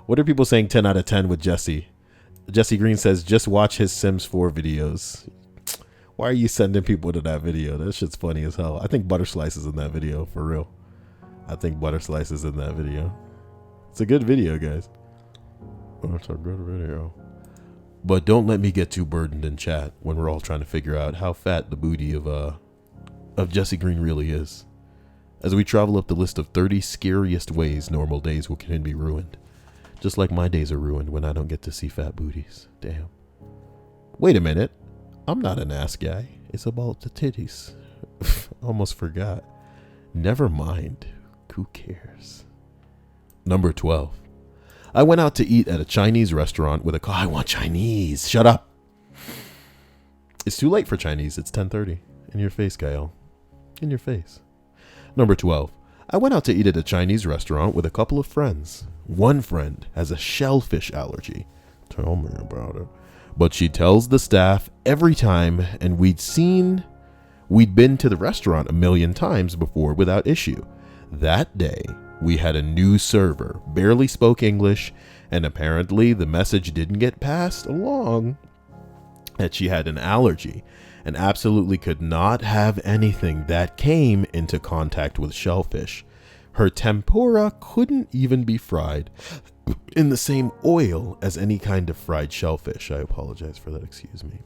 What are people saying 10 out of 10 with Jesse? Jesse Green says, just watch his Sims 4 videos. Why are you sending people to that video? That shit's funny as hell. I think Butter Slice is in that video, for real. I think Butter Slice is in that video. It's a good video, guys. Oh, it's a good video. But don't let me get too burdened in chat when we're all trying to figure out how fat the booty of Jesse Green really is. As we travel up the list of 30 scariest ways normal days can be ruined. Just like my days are ruined when I don't get to see fat booties. Damn. Wait a minute. I'm not an ass guy. It's about the titties. Almost forgot. Never mind. Who cares? Number 12. I went out to eat at a Chinese restaurant with I want Chinese. Shut up. It's too late for Chinese. It's 10:30. In your face, Gael. In your face. Number 12. I went out to eat at a Chinese restaurant with a couple of friends. One friend has a shellfish allergy. Tell me about it. But she tells the staff every time, and we'd been to the restaurant a million times before without issue. That day, we had a new server, barely spoke English, and apparently the message didn't get passed along that she had an allergy and absolutely could not have anything that came into contact with shellfish. Her tempura couldn't even be fried in the same oil as any kind of fried shellfish. I apologize for that, excuse me.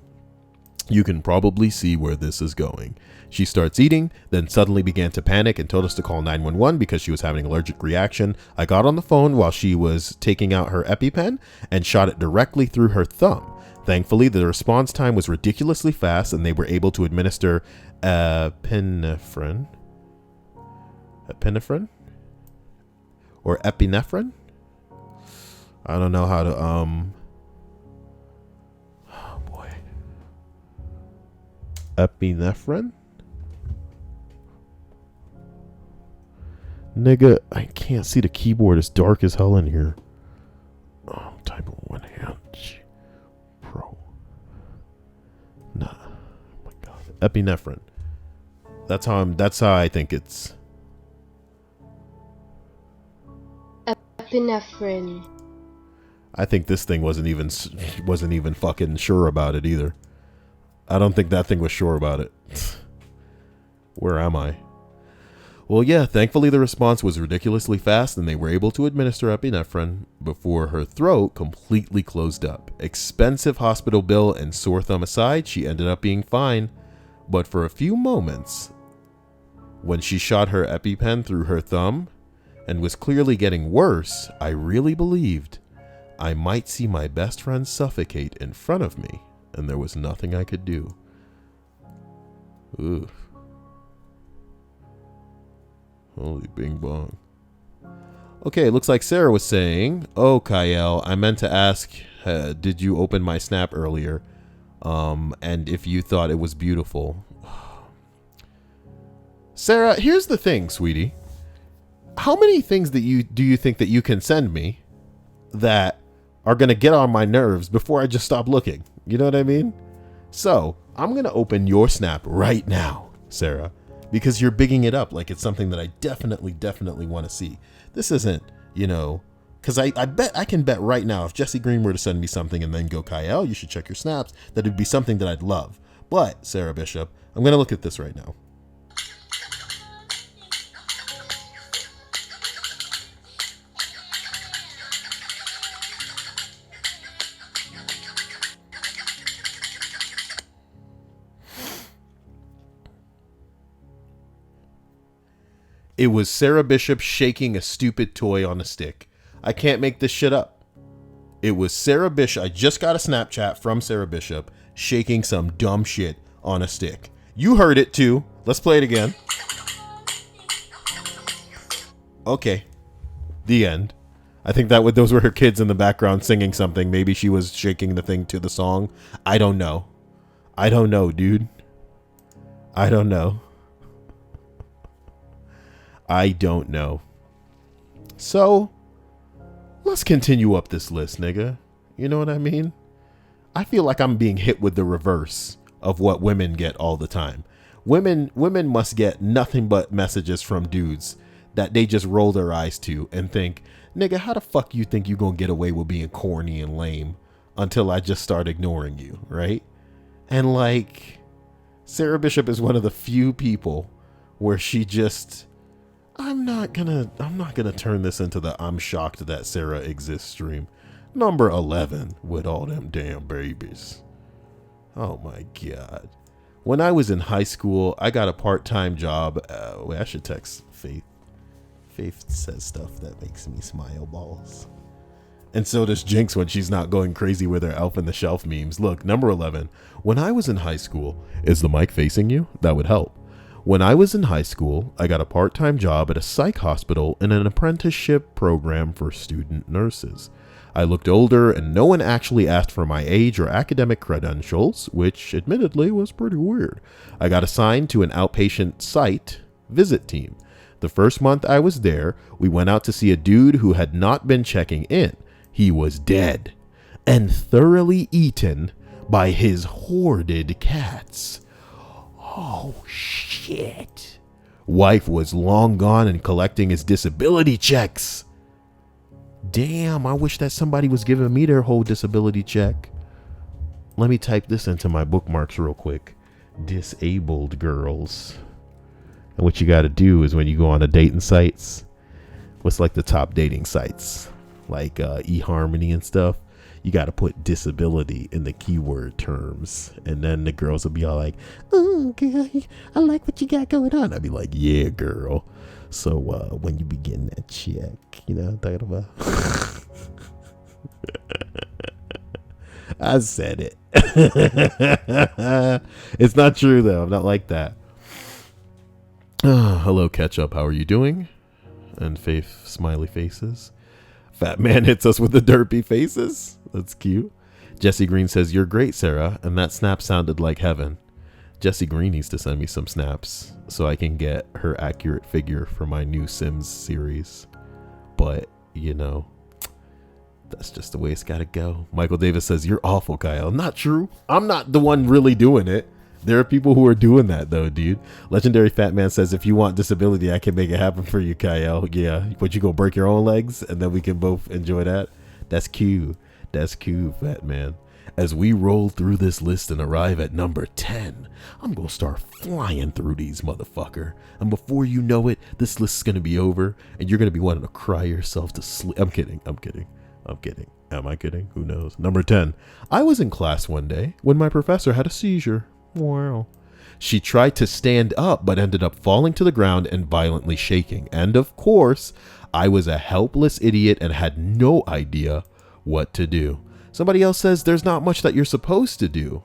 You can probably see where this is going. She starts eating, then suddenly began to panic and told us to call 911 because she was having an allergic reaction. I got on the phone while she was taking out her EpiPen and shot it directly through her thumb. Thankfully, the response time was ridiculously fast and they were able to administer epinephrine? Or epinephrine? I don't know how to, oh boy. Epinephrine? Nigga, I can't see the keyboard. It's dark as hell in here. Oh, type of one hand. Pro. Nah. Oh my god. Epinephrine. That's how I think it's. Epinephrine. I think this thing wasn't even fucking sure about it either. I don't think that thing was sure about it. Where am I? Well, yeah, thankfully the response was ridiculously fast and they were able to administer epinephrine before her throat completely closed up. Expensive hospital bill and sore thumb aside, she ended up being fine. But for a few moments, when she shot her EpiPen through her thumb and was clearly getting worse, I really believed I might see my best friend suffocate in front of me and there was nothing I could do. Ooh. Holy bing bong. Okay, looks like Sarah was saying, oh, Kyle, I meant to ask, did you open my snap earlier? And if you thought it was beautiful. Sarah, here's the thing, sweetie. How many things do you think that you can send me that are going to get on my nerves before I just stop looking? You know what I mean? So I'm going to open your snap right now, Sarah, because you're bigging it up like it's something that I definitely want to see. This isn't, because I can bet right now if Jesse Green were to send me something and then go, Kyle, you should check your snaps, that it'd be something that I'd love. But Sarah Bishop, I'm going to look at this right now. It was Sarah Bishop shaking a stupid toy on a stick. I can't make this shit up. It was Sarah Bishop. I just got a Snapchat from Sarah Bishop shaking some dumb shit on a stick. You heard it too. Let's play it again. Okay. The end. I think those were her kids in the background singing something. Maybe she was shaking the thing to the song. I don't know. I don't know, dude. I don't know. I don't know. So, let's continue up this list, nigga. You know what I mean? I feel like I'm being hit with the reverse of what women get all the time. Women must get nothing but messages from dudes that they just roll their eyes to and think, nigga, how the fuck you think you gonna get away with being corny and lame until I just start ignoring you, right? And like, Sarah Bishop is one of the few people where she just... I'm not gonna turn this into the I'm shocked that Sarah exists stream. Number 11 with all them damn babies. Oh my God. When I was in high school, I got a part-time job. Wait, I should text Faith. Faith says stuff that makes me smile balls. And so does Jinx when she's not going crazy with her Elf in the Shelf memes. Look, number 11. When I was in high school, is the mic facing you? That would help. When I was in high school, I got a part-time job at a psych hospital in an apprenticeship program for student nurses. I looked older and no one actually asked for my age or academic credentials, which admittedly was pretty weird. I got assigned to an outpatient site visit team. The first month I was there, we went out to see a dude who had not been checking in. He was dead and thoroughly eaten by his hoarded cats. Oh, shit. Wife was long gone and collecting his disability checks. Damn, I wish that somebody was giving me their whole disability check. Let me type this into my bookmarks real quick. Disabled girls. And what you got to do is when you go on a dating sites, what's like the top dating sites? Like eHarmony and stuff. You got to put disability in the keyword terms. And then the girls will be all like, oh, girl, I like what you got going on. I'd be like, yeah, girl. So when you be getting that check, you know what I'm talking about? I said it. It's not true, though. I'm not like that. Hello, Ketchup. How are you doing? And Faith, smiley faces. Fat man hits us with the derpy faces. That's cute. Jesse Green says, you're great, Sarah. And that snap sounded like heaven. Jesse Green needs to send me some snaps so I can get her accurate figure for my new Sims series. But, you know, that's just the way it's got to go. Michael Davis says, you're awful, Kyle. Not true. I'm not the one really doing it. There are people who are doing that, though, dude. Legendary Fat Man says, if you want disability, I can make it happen for you, Kyle. Yeah, but you go break your own legs, and then we can both enjoy that. That's cute. That's cute, Fat Man. As we roll through this list and arrive at number 10, I'm going to start flying through these, motherfucker. And before you know it, this list is going to be over, and you're going to be wanting to cry yourself to sleep. I'm kidding. Am I kidding? Who knows? Number 10. I was in class one day when my professor had a seizure. Wow. She tried to stand up, but ended up falling to the ground and violently shaking. And of course, I was a helpless idiot and had no idea what to do. Somebody else says there's not much that you're supposed to do.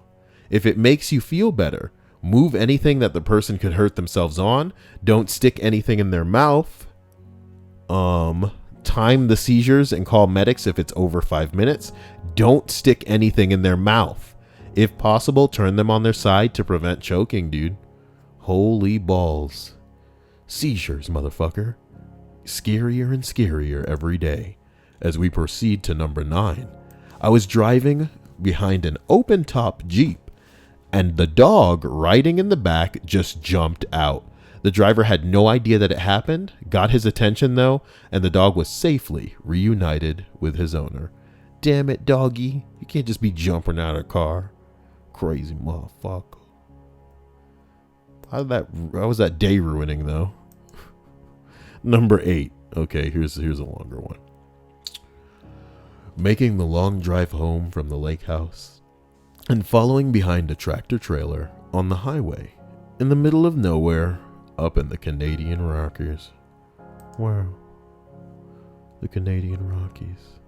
If it makes you feel better, move anything that the person could hurt themselves on. Don't stick anything in their mouth. Time the seizures and call medics if it's over 5 minutes. Don't stick anything in their mouth. If possible, turn them on their side to prevent choking, dude. Holy balls. Seizures, motherfucker. Scarier and scarier every day. As we proceed to number 9. I was driving behind an open-top Jeep, and the dog riding in the back just jumped out. The driver had no idea that it happened, got his attention though, and the dog was safely reunited with his owner. Damn it, doggy. You can't just be jumping out of a car. Crazy motherfucker. How was that day ruining though? Number 8. Okay, here's a longer one. Making the long drive home from the lake house and following behind a tractor trailer on the highway in the middle of nowhere up in the Canadian Rockies. Wow. The Canadian Rockies.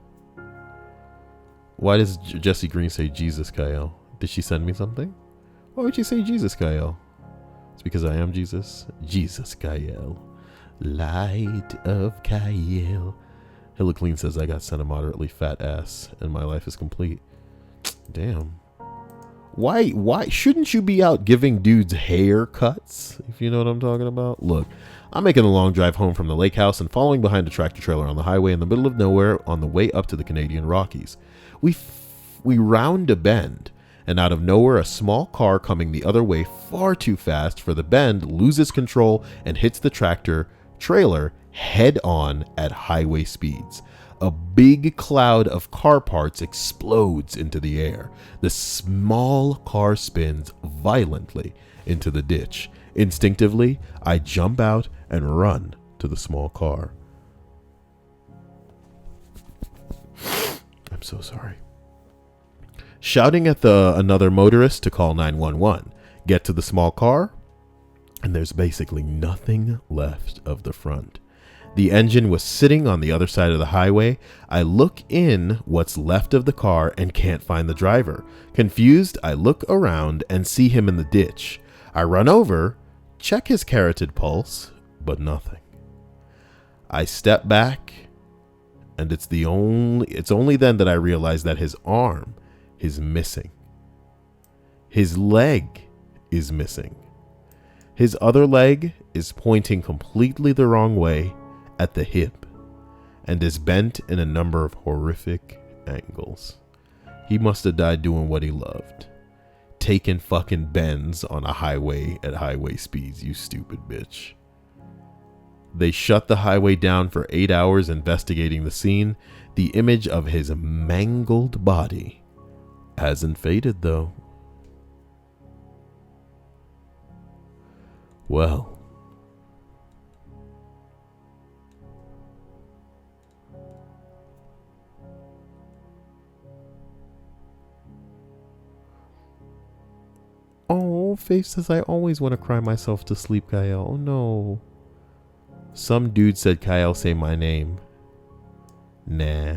Why does Jesse Green say Jesus, Kyle? Did she send me something? Why would she say Jesus, Kyle? It's because I am Jesus. Jesus, Kyle. Light of Kyle. Hilla Clean says I got sent a moderately fat ass and my life is complete. Damn. Why shouldn't you be out giving dudes haircuts? If you know what I'm talking about. Look, I'm making a long drive home from the lake house and following behind a tractor trailer on the highway in the middle of nowhere on the way up to the Canadian Rockies. We round a bend, and out of nowhere a small car coming the other way far too fast for the bend loses control and hits the tractor trailer head on at highway speeds. A big cloud of car parts explodes into the air. The small car spins violently into the ditch. Instinctively, I jump out and run to the small car. I'm so sorry. Shouting at another motorist to call 911. Get to the small car, and there's basically nothing left of the front. The engine was sitting on the other side of the highway. I look in what's left of the car and can't find the driver. Confused, I look around and see him in the ditch. I run over, check his carotid pulse, but nothing. I step back, and it's only then that I realize that his arm is missing. His leg is missing. His other leg is pointing completely the wrong way at the hip and is bent in a number of horrific angles. He must have died doing what he loved. Taking fucking bends on a highway at highway speeds, you stupid bitch. They shut the highway down for 8 hours investigating the scene. The image of his mangled body hasn't faded though. Well, oh, Faith says I always want to cry myself to sleep, Kyle. Oh no. Some dude said Kyle say my name. Nah.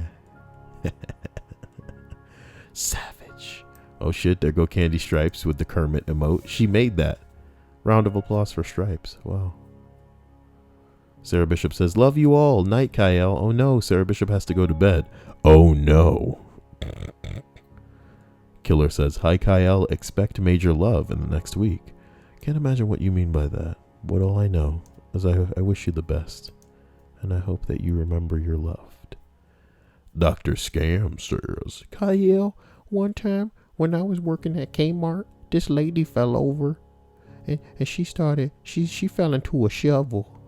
Savage. Oh shit, there go Candy Stripes with the Kermit emote. She made that. Round of applause for Stripes. Wow. Sarah Bishop says, love you all. Night, Kyle. Oh no, Sarah Bishop has to go to bed. Oh no. Killer says, hi Kyle, expect major love in the next week. Can't imagine what you mean by that. What all I know is I wish you the best. And I hope that you remember you're loved. Dr. Scam says, Kyle, one time when I was working at Kmart, this lady fell over. And she fell into a shovel.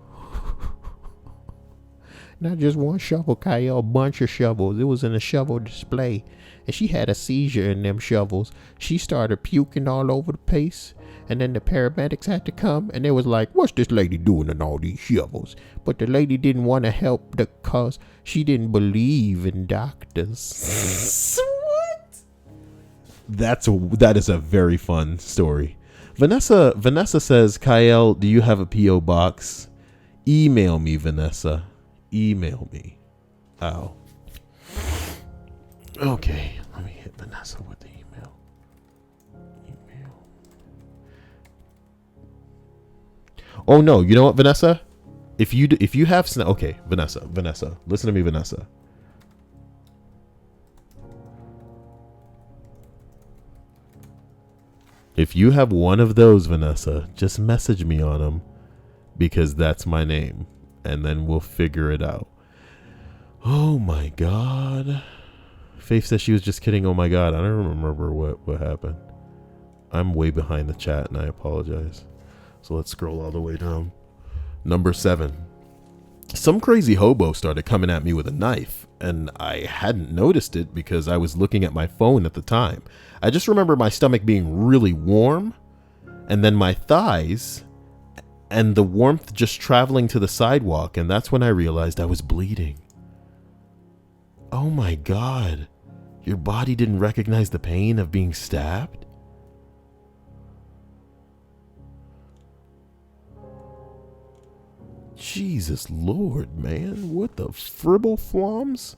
Not just one shovel, Kyle, a bunch of shovels. It was in a shovel display. And she had a seizure in them shovels. She started puking all over the place. And then the paramedics had to come. And they was like, what's this lady doing in all these shovels? But the lady didn't want to help because she didn't believe in doctors. What? That is a very fun story. Vanessa says, Kyle, do you have a P.O. box? Email me, Vanessa. Email me. Ow. Okay, let me hit Vanessa with the email. Oh no, you know what, Vanessa? If you have okay, Vanessa, listen to me, Vanessa. If you have one of those, Vanessa, just message me on them because that's my name, and then we'll figure it out. Oh my God. Faith says she was just kidding. Oh my God, I don't remember what happened. I'm way behind the chat and I apologize. So let's scroll all the way down. Number 7. Some crazy hobo started coming at me with a knife, and I hadn't noticed it because I was looking at my phone at the time. I just remember my stomach being really warm, and then my thighs, and the warmth just traveling to the sidewalk, and that's when I realized I was bleeding. Oh my God. Your body didn't recognize the pain of being stabbed? Jesus Lord, man. What the fribble flums?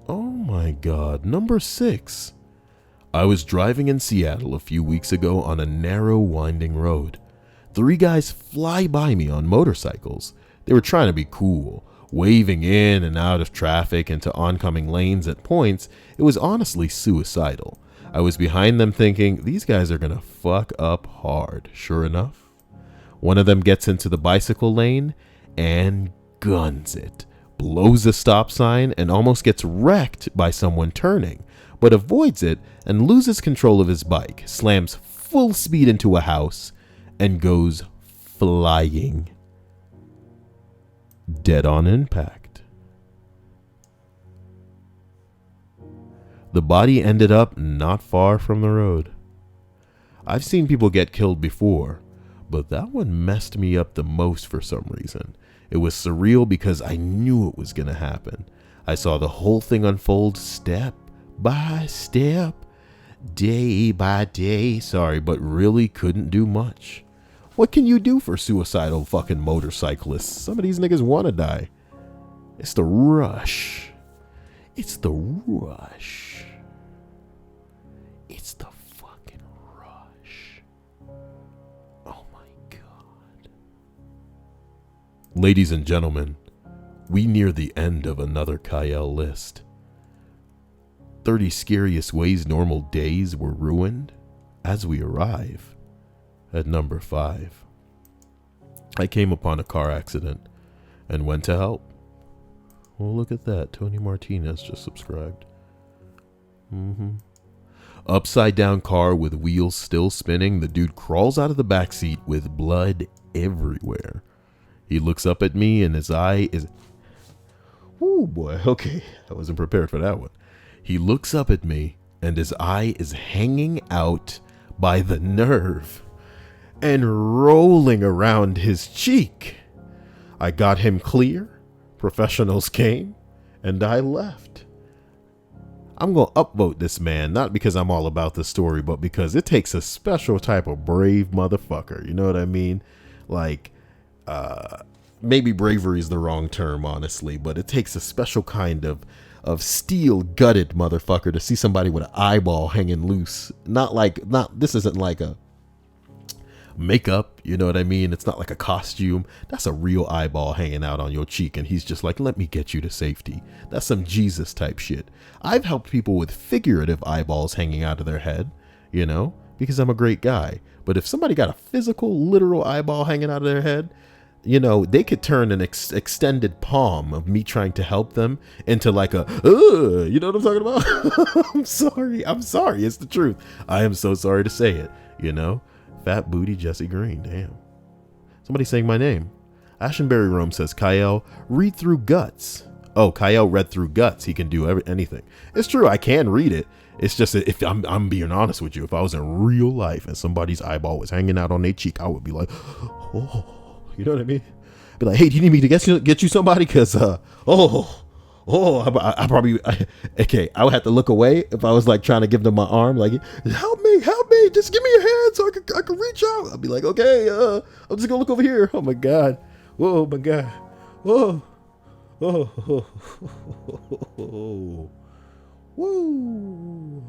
Oh my God. Number 6. I was driving in Seattle a few weeks ago on a narrow, winding road. 3 guys fly by me on motorcycles. They were trying to be cool, waving in and out of traffic into oncoming lanes at points. It was honestly suicidal. I was behind them thinking, these guys are gonna fuck up hard. Sure enough, one of them gets into the bicycle lane and guns it, blows a stop sign and almost gets wrecked by someone turning, but avoids it and loses control of his bike, slams full speed into a house, and goes flying. Dead on impact. The body ended up not far from the road. I've seen people get killed before, but that one messed me up the most for some reason. It was surreal because I knew it was going to happen. I saw the whole thing unfold step by step, day by day. Sorry, but really couldn't do much. What can you do for suicidal fucking motorcyclists? Some of these niggas want to die. It's the rush. It's the rush. It's the fucking rush. Oh my God. Ladies and gentlemen, we near the end of another Kyle list. 30 scariest ways normal days were ruined as we arrive at number 5. I came upon a car accident and went to help. Well, look at that. Tony Martinez just subscribed. Upside down car with wheels still spinning. The dude crawls out of the back seat with blood everywhere. He looks up at me and his eye is... Oh boy, okay. I wasn't prepared for that one. He looks up at me and his eye is hanging out by the nerve and rolling around his cheek. I got him clear. Professionals came and I left. I'm going to upvote this man, not because I'm all about the story, but because it takes a special type of brave motherfucker. You know what I mean? Like, maybe bravery is the wrong term, honestly, but it takes a special kind of steel-gutted motherfucker to see somebody with an eyeball hanging loose. This isn't like a makeup, you know what I mean? It's not like a costume. That's a real eyeball hanging out on your cheek, and he's just like, let me get you to safety. That's some Jesus type shit. I've helped people with figurative eyeballs hanging out of their head, you know, because I'm a great guy. But if somebody got a physical, literal eyeball hanging out of their head, you know, they could turn an extended palm of me trying to help them into like a, you know what I'm talking about? I'm sorry. It's the truth. I am so sorry to say it, you know? Fat booty Jesse Green, damn. Somebody saying my name. Ashenberry Rome says, Kyle, read through guts. Oh, Kyle read through guts. He can do anything. It's true, I can read it. It's just that if I'm being honest with you, if I was in real life and somebody's eyeball was hanging out on their cheek, I would be like, oh, you know what I mean? Be like, hey, do you need me to get you somebody? Because, I would have to look away if I was like trying to give them my arm, like, help me, just give me your hand so I can reach out. I'd be like, okay, I'm just gonna look over here. Oh my God. Whoa, my God. Whoa. Oh. Woo!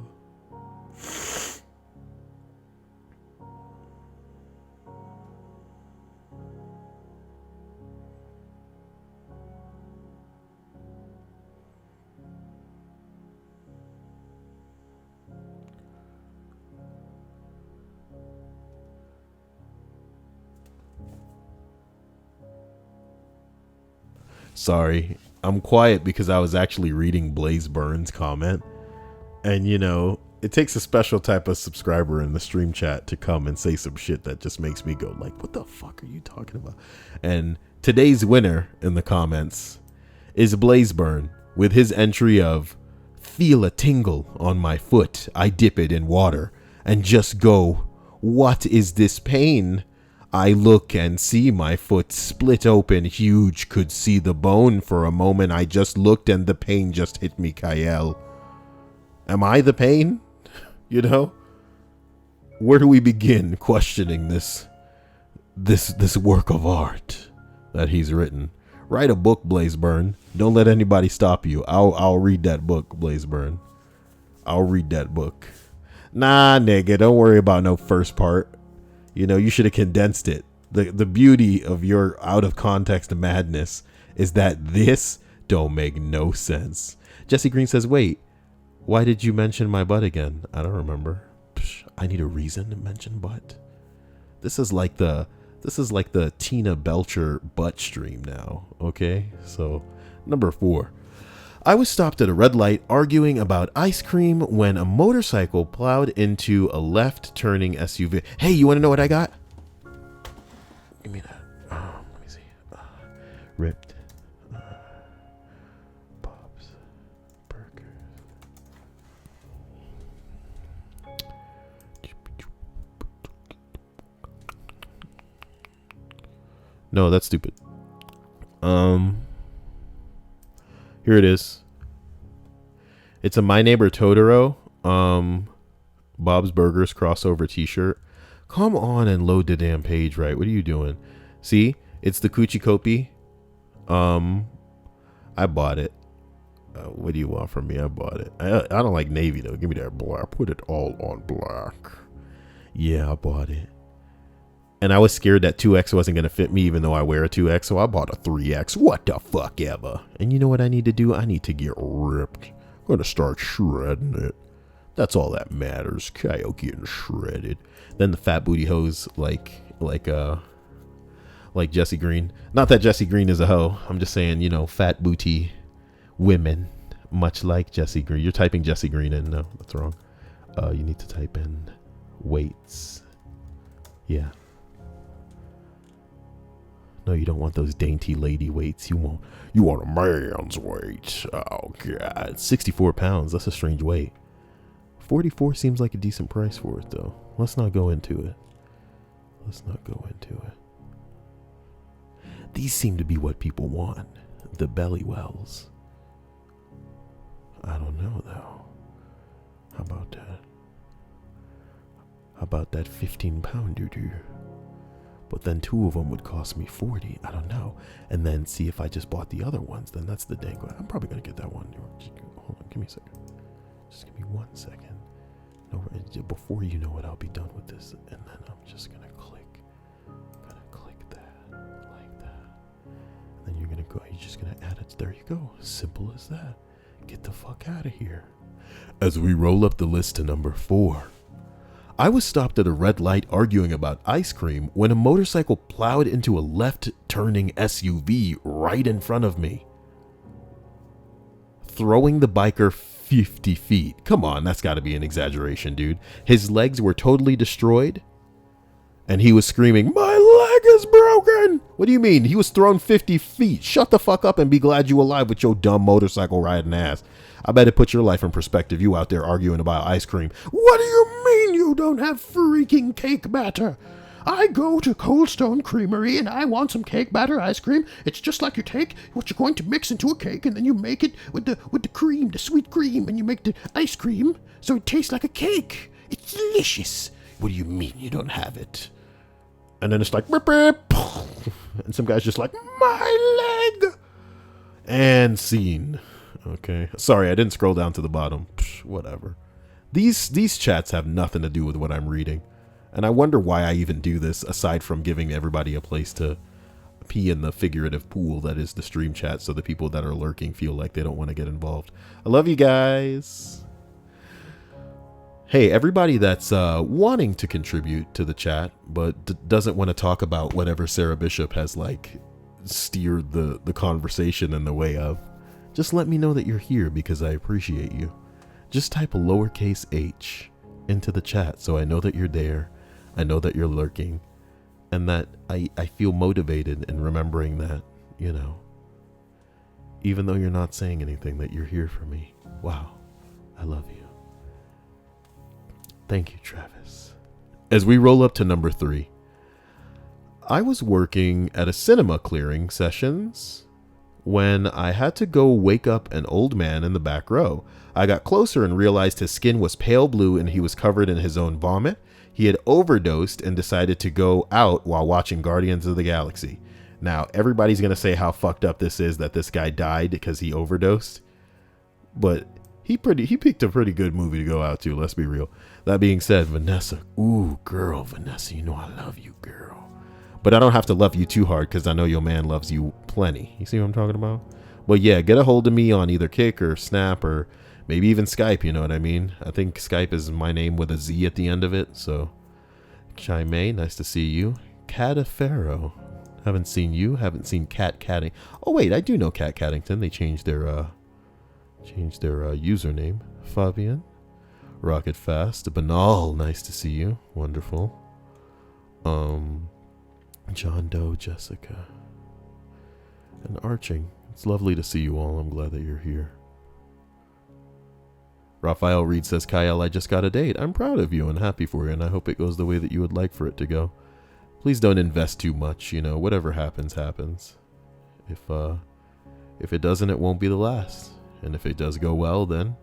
Sorry, I'm quiet because I was actually reading Blaze Burns' comment. And, you know, it takes a special type of subscriber in the stream chat to come and say some shit that just makes me go, like, what the fuck are you talking about? And today's winner in the comments is Blaze Burn with his entry of, feel a tingle on my foot. I dip it in water and just go, what is this pain? I look and see my foot split open huge, could see the bone for a moment. I just looked and the pain just hit me, Kyle. Am I the pain? You know? Where do we begin questioning this work of art that he's written? Write a book, Blaze Burn. Don't let anybody stop you. I'll read that book, Blaze Burn. I'll read that book. Nah, nigga, don't worry about no first part. You know, you should have condensed it. The beauty of your out of context madness is that this don't make no sense. Jesse Green says, wait, why did you mention my butt again? I don't remember. Psh, I need a reason to mention butt. This is like the Tina Belcher butt stream now. Okay, so number 4. I was stopped at a red light arguing about ice cream when a motorcycle plowed into a left-turning SUV. Hey, you want to know what I got? Give me that. Let me see. Ripped. Pops. Burgers. No, that's stupid. Here it is. It's a My Neighbor Totoro, Bob's Burgers crossover t-shirt. Come on and load the damn page right. What are you doing? See? It's the Coochie Kopi. I bought it. What do you want from me? I bought it. I don't like navy though. Give me that black. Put it all on black. Yeah, I bought it. And I was scared that 2X wasn't going to fit me even though I wear a 2X, so I bought a 3X. What the fuck ever. And you know what I need to do? I need to get ripped. I'm going to start shredding it. That's all that matters. Kyle getting shredded. Then the fat booty hoes like Jesse Green. Not that Jesse Green is a hoe. I'm just saying, you know, fat booty women, much like Jesse Green. You're typing Jesse Green in. No, that's wrong. You need to type in weights. Yeah. No, you don't want those dainty lady weights. You want a man's weight. Oh god, 64 pounds. That's a strange weight. 44 seems like a decent price for it, though. Let's not go into it. These seem to be what people want. The belly wells. I don't know though. How about that 15-pound doo-doo? But then 2 of them would cost me 40. I don't know. And then see if I just bought the other ones. Then that's the dang one. I'm probably going to get that one. Hold on. Give me a second. Just give me 1 second. No, before you know it, I'll be done with this. And then I'm just going to click. That. Like that. And then you're going to go. You're just going to add it. There you go. Simple as that. Get the fuck out of here. As we roll up the list to number 4. I was stopped at a red light arguing about ice cream when a motorcycle plowed into a left-turning SUV right in front of me, throwing the biker 50 feet. Come on, that's got to be an exaggeration, dude. His legs were totally destroyed, and he was screaming, "My leg is broken!" What do you mean? He was thrown 50 feet. Shut the fuck up and be glad you alive with your dumb motorcycle riding ass. I bet it put your life in perspective. You out there arguing about ice cream. What do you mean you don't have freaking cake batter? I go to Cold Stone Creamery and I want some cake batter ice cream. It's just like you take what you're going to mix into a cake and then you make it with the cream, the sweet cream, and you make the ice cream so it tastes like a cake. It's delicious. What do you mean you don't have it? And then it's like, beep, beep, and some guy's just like, my leg. And scene. Okay. Sorry, I didn't scroll down to the bottom. whatever. These chats have nothing to do with what I'm reading. And I wonder why I even do this, aside from giving everybody a place to pee in the figurative pool that is the stream chat, so the people that are lurking feel like they don't want to get involved. I love you guys. Hey, everybody that's wanting to contribute to the chat, but doesn't want to talk about whatever Sarah Bishop has like steered the conversation in the way of, just let me know that you're here because I appreciate you. Just type a lowercase h into the chat so I know that you're there. I know that you're lurking, and that I feel motivated in remembering that, you know, even though you're not saying anything, that you're here for me. Wow, I love you. Thank you, Travis. As we roll up to number 3, I was working at a cinema clearing sessions when I had to go wake up an old man in the back row. I got closer and realized his skin was pale blue and he was covered in his own vomit. He had overdosed and decided to go out while watching Guardians of the Galaxy. Now, everybody's going to say how fucked up this is that this guy died because he overdosed. But he picked a pretty good movie to go out to, let's be real. That being said, Vanessa, ooh, girl, Vanessa, you know I love you, girl. But I don't have to love you too hard because I know your man loves you plenty. You see what I'm talking about? But yeah, get a hold of me on either Kick or Snap or maybe even Skype, you know what I mean? I think Skype is my name with a Z at the end of it. So, Chime, nice to see you. Catafaro, haven't seen you. Haven't seen Cat Catting. Oh wait, I do know Cat Cattington. They changed their username. Fabian, Rocket Fast, Banal, nice to see you. Wonderful. John Doe, Jessica, and Arching. It's lovely to see you all. I'm glad that you're here. Raphael Reed says, Kyle, I just got a date. I'm proud of you and happy for you, and I hope it goes the way that you would like for it to go. Please don't invest too much, you know, whatever happens, happens. If it doesn't, it won't be the last. And if it does go well, then,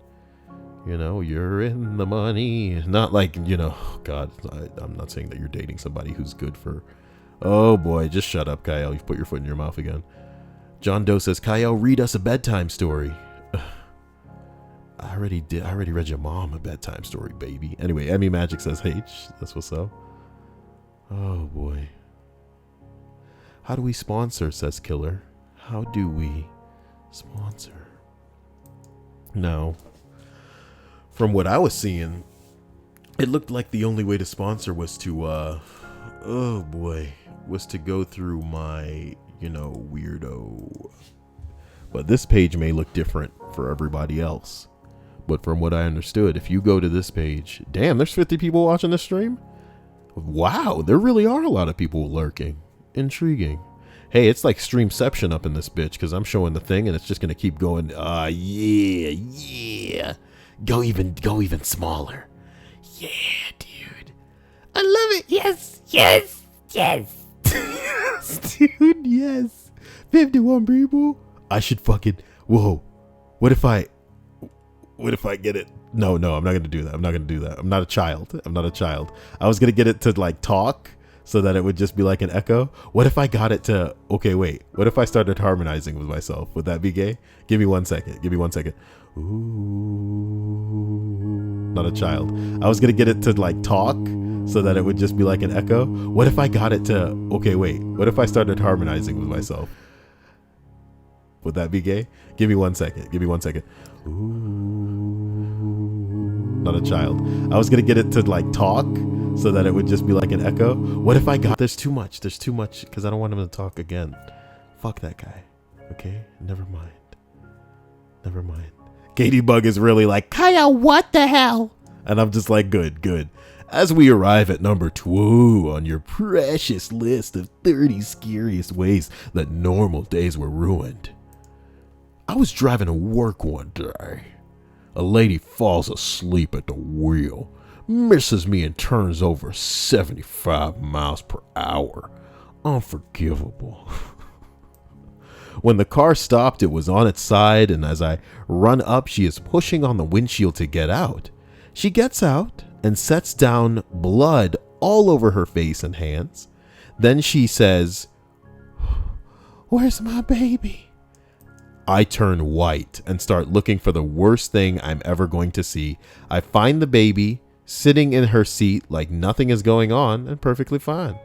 you know, you're in the money. Not like, you know, God, I'm not saying that you're dating somebody who's good for, oh boy, just shut up, Kyle. You've put your foot in your mouth again. John Doe says, Kyle, read us a bedtime story. I already read your mom a bedtime story, baby. Anyway, Emmy Magic says, H, that's what's up. Oh boy. How do we sponsor, says Killer. How do we sponsor? Now, from what I was seeing, it looked like the only way to sponsor was to, oh boy, was to go through my, you know, weirdo. But this page may look different for everybody else. But from what I understood, if you go to this page, damn, there's 50 people watching this stream? Wow, there really are a lot of people lurking. Intriguing. Hey, it's like Streamception up in this bitch, because I'm showing the thing and it's just going to keep going. Yeah. Go even smaller. Yeah, dude. I love it. Yes. Yes, dude, yes. 51 people. I should fucking, whoa. What if I get it? No, I'm not going to do that. I'm not a child. I was going to get it to like talk so that it would just be like an echo. What if I got it to, okay, wait. What if I started harmonizing with myself? Would that be gay? Give me 1 second. Ooh, not a child. I was going to get it to like talk so that it would just be like an echo. What if I got it to, okay, wait. What if I started harmonizing with myself? Would that be gay? Give me 1 second. Ooh, not a child. I was going to get it to like talk so that it would just be like an echo. What if I got, there's too much because I don't want him to talk again. Fuck that guy. Okay, never mind. Katie Bug is really like, Kaya, what the hell? And I'm just like, good. As we arrive at number 2 on your precious list of 30 scariest ways that normal days were ruined. I was driving to work one day. A lady falls asleep at the wheel, misses me and turns over 75 miles per hour. Unforgivable. When the car stopped, it was on its side, and as I run up, she is pushing on the windshield to get out. She gets out and sets down, blood all over her face and hands. Then she says, "Where's my baby?" I turn white and start looking for the worst thing I'm ever going to see. I find the baby sitting in her seat like nothing is going on and perfectly fine.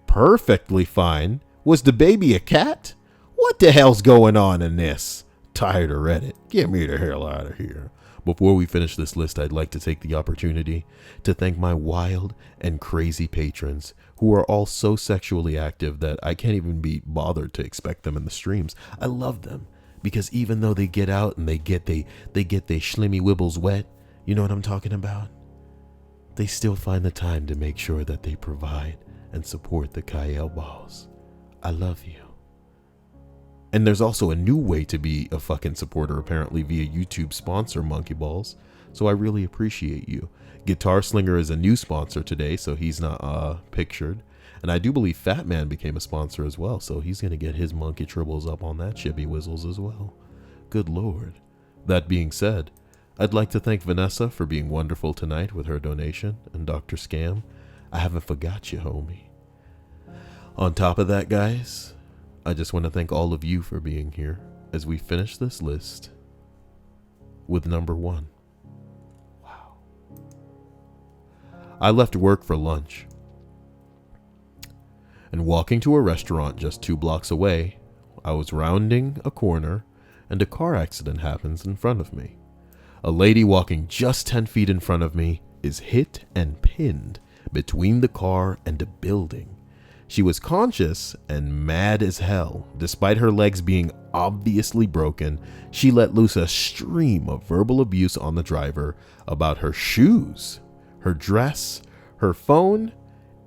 Perfectly fine? Was the baby a cat? What the hell's going on in this? Tired of Reddit. Get me the hell out of here. Before we finish this list, I'd like to take the opportunity to thank my wild and crazy patrons who are all so sexually active that I can't even be bothered to expect them in the streams. I love them because even though they get out and they get they schlimmy wibbles wet, you know what I'm talking about? They still find the time to make sure that they provide and support the Kyle balls. I love you. And there's also a new way to be a fucking supporter, apparently via YouTube sponsor Monkey Balls. So I really appreciate you. Guitar Slinger is a new sponsor today, so he's not pictured. And I do believe Fat Man became a sponsor as well, so he's going to get his monkey tribbles up on that shibby whizzles as well. Good Lord. That being said, I'd like to thank Vanessa for being wonderful tonight with her donation, and Dr. Scam, I haven't forgot you, homie. On top of that, guys, I just want to thank all of you for being here as we finish this list with number 1. Wow. I left work for lunch and walking to a restaurant just 2 blocks away, I was rounding a corner and a car accident happens in front of me. A lady walking just 10 feet in front of me is hit and pinned between the car and a building. She was conscious and mad as hell. Despite her legs being obviously broken, she let loose a stream of verbal abuse on the driver about her shoes, her dress, her phone,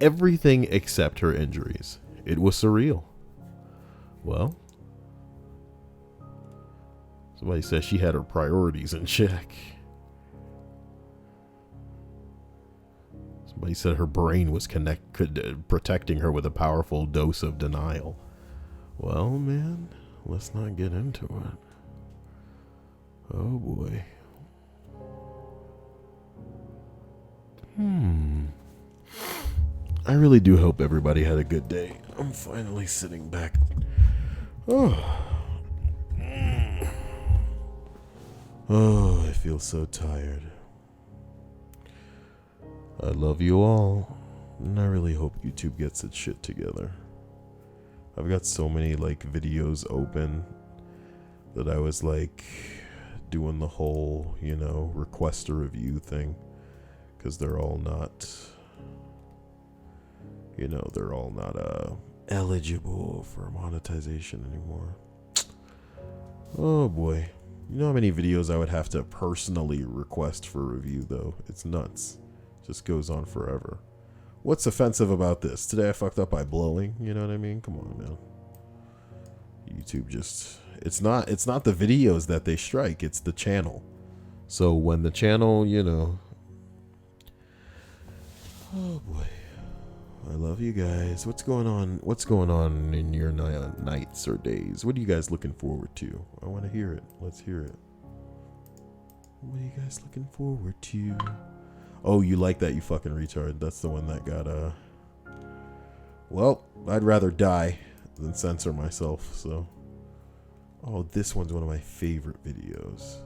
everything except her injuries. It was surreal. Well, somebody says she had her priorities in check. Somebody said her brain was protecting her with a powerful dose of denial. Well, man, let's not get into it. Oh, boy. I really do hope everybody had a good day. I'm finally sitting back. Oh, I feel so tired. I love you all, and I really hope YouTube gets its shit together. I've got so many videos open that I was doing the whole, request a review thing, because they're all not, eligible for monetization anymore. Oh boy. You know how many videos I would have to personally request for review though? It's nuts. Just goes on forever. What's offensive about this? Today I fucked up by blowing, you know what I mean? Come on, man. YouTube just, it's not the videos that they strike, it's the channel. So when the channel, oh boy. I love you guys. What's going on in your nights or days? What are you guys looking forward to? I want to hear it. Let's hear it. What are you guys looking forward to? Oh, you like that, you fucking retard. That's the one that got, well, I'd rather die than censor myself, so. Oh, this one's one of my favorite videos.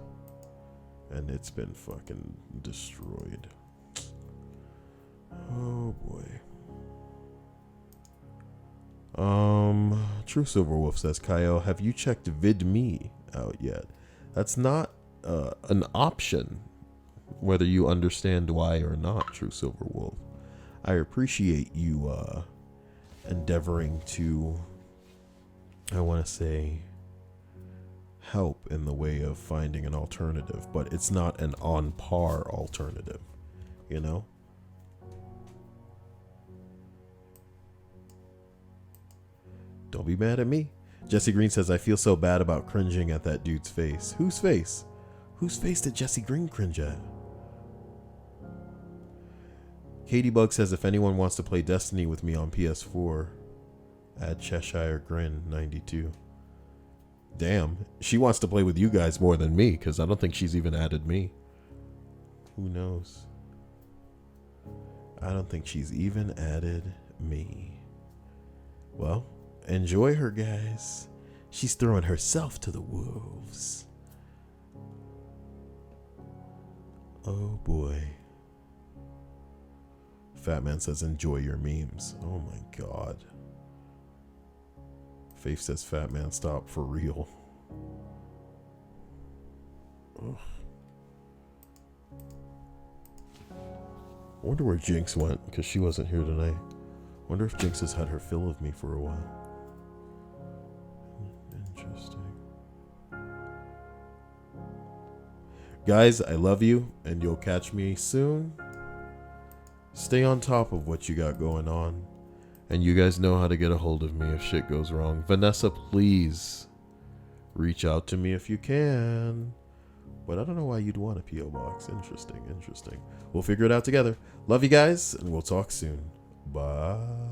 And it's been fucking destroyed. Oh, boy. True Silverwolf says, Kyle, have you checked VidMe out yet? That's not, an option. Whether you understand why or not, True Silverwolf. I appreciate you endeavoring to, I want to say, help in the way of finding an alternative, but it's not an on par alternative, you know? Don't be mad at me. Jesse Green says, I feel so bad about cringing at that dude's face. Whose face? Whose face did Jesse Green cringe at? Katie Bug says, if anyone wants to play Destiny with me on PS4, add Cheshire Grin 92. Damn, she wants to play with you guys more than me, because I don't think she's even added me. Who knows? I don't think she's even added me. Well, enjoy her, guys. She's throwing herself to the wolves. Oh boy. Fat Man says, enjoy your memes. Oh my god. Faith says, Fat Man, stop for real. Ugh. I wonder where Jinx went, because she wasn't here tonight. I wonder if Jinx has had her fill of me for a while. Interesting. Guys, I love you, and you'll catch me soon. Stay on top of what you got going on. And you guys know how to get a hold of me if shit goes wrong. Vanessa, please reach out to me if you can. But I don't know why you'd want a P.O. box. Interesting, interesting. We'll figure it out together. Love you guys, and we'll talk soon. Bye.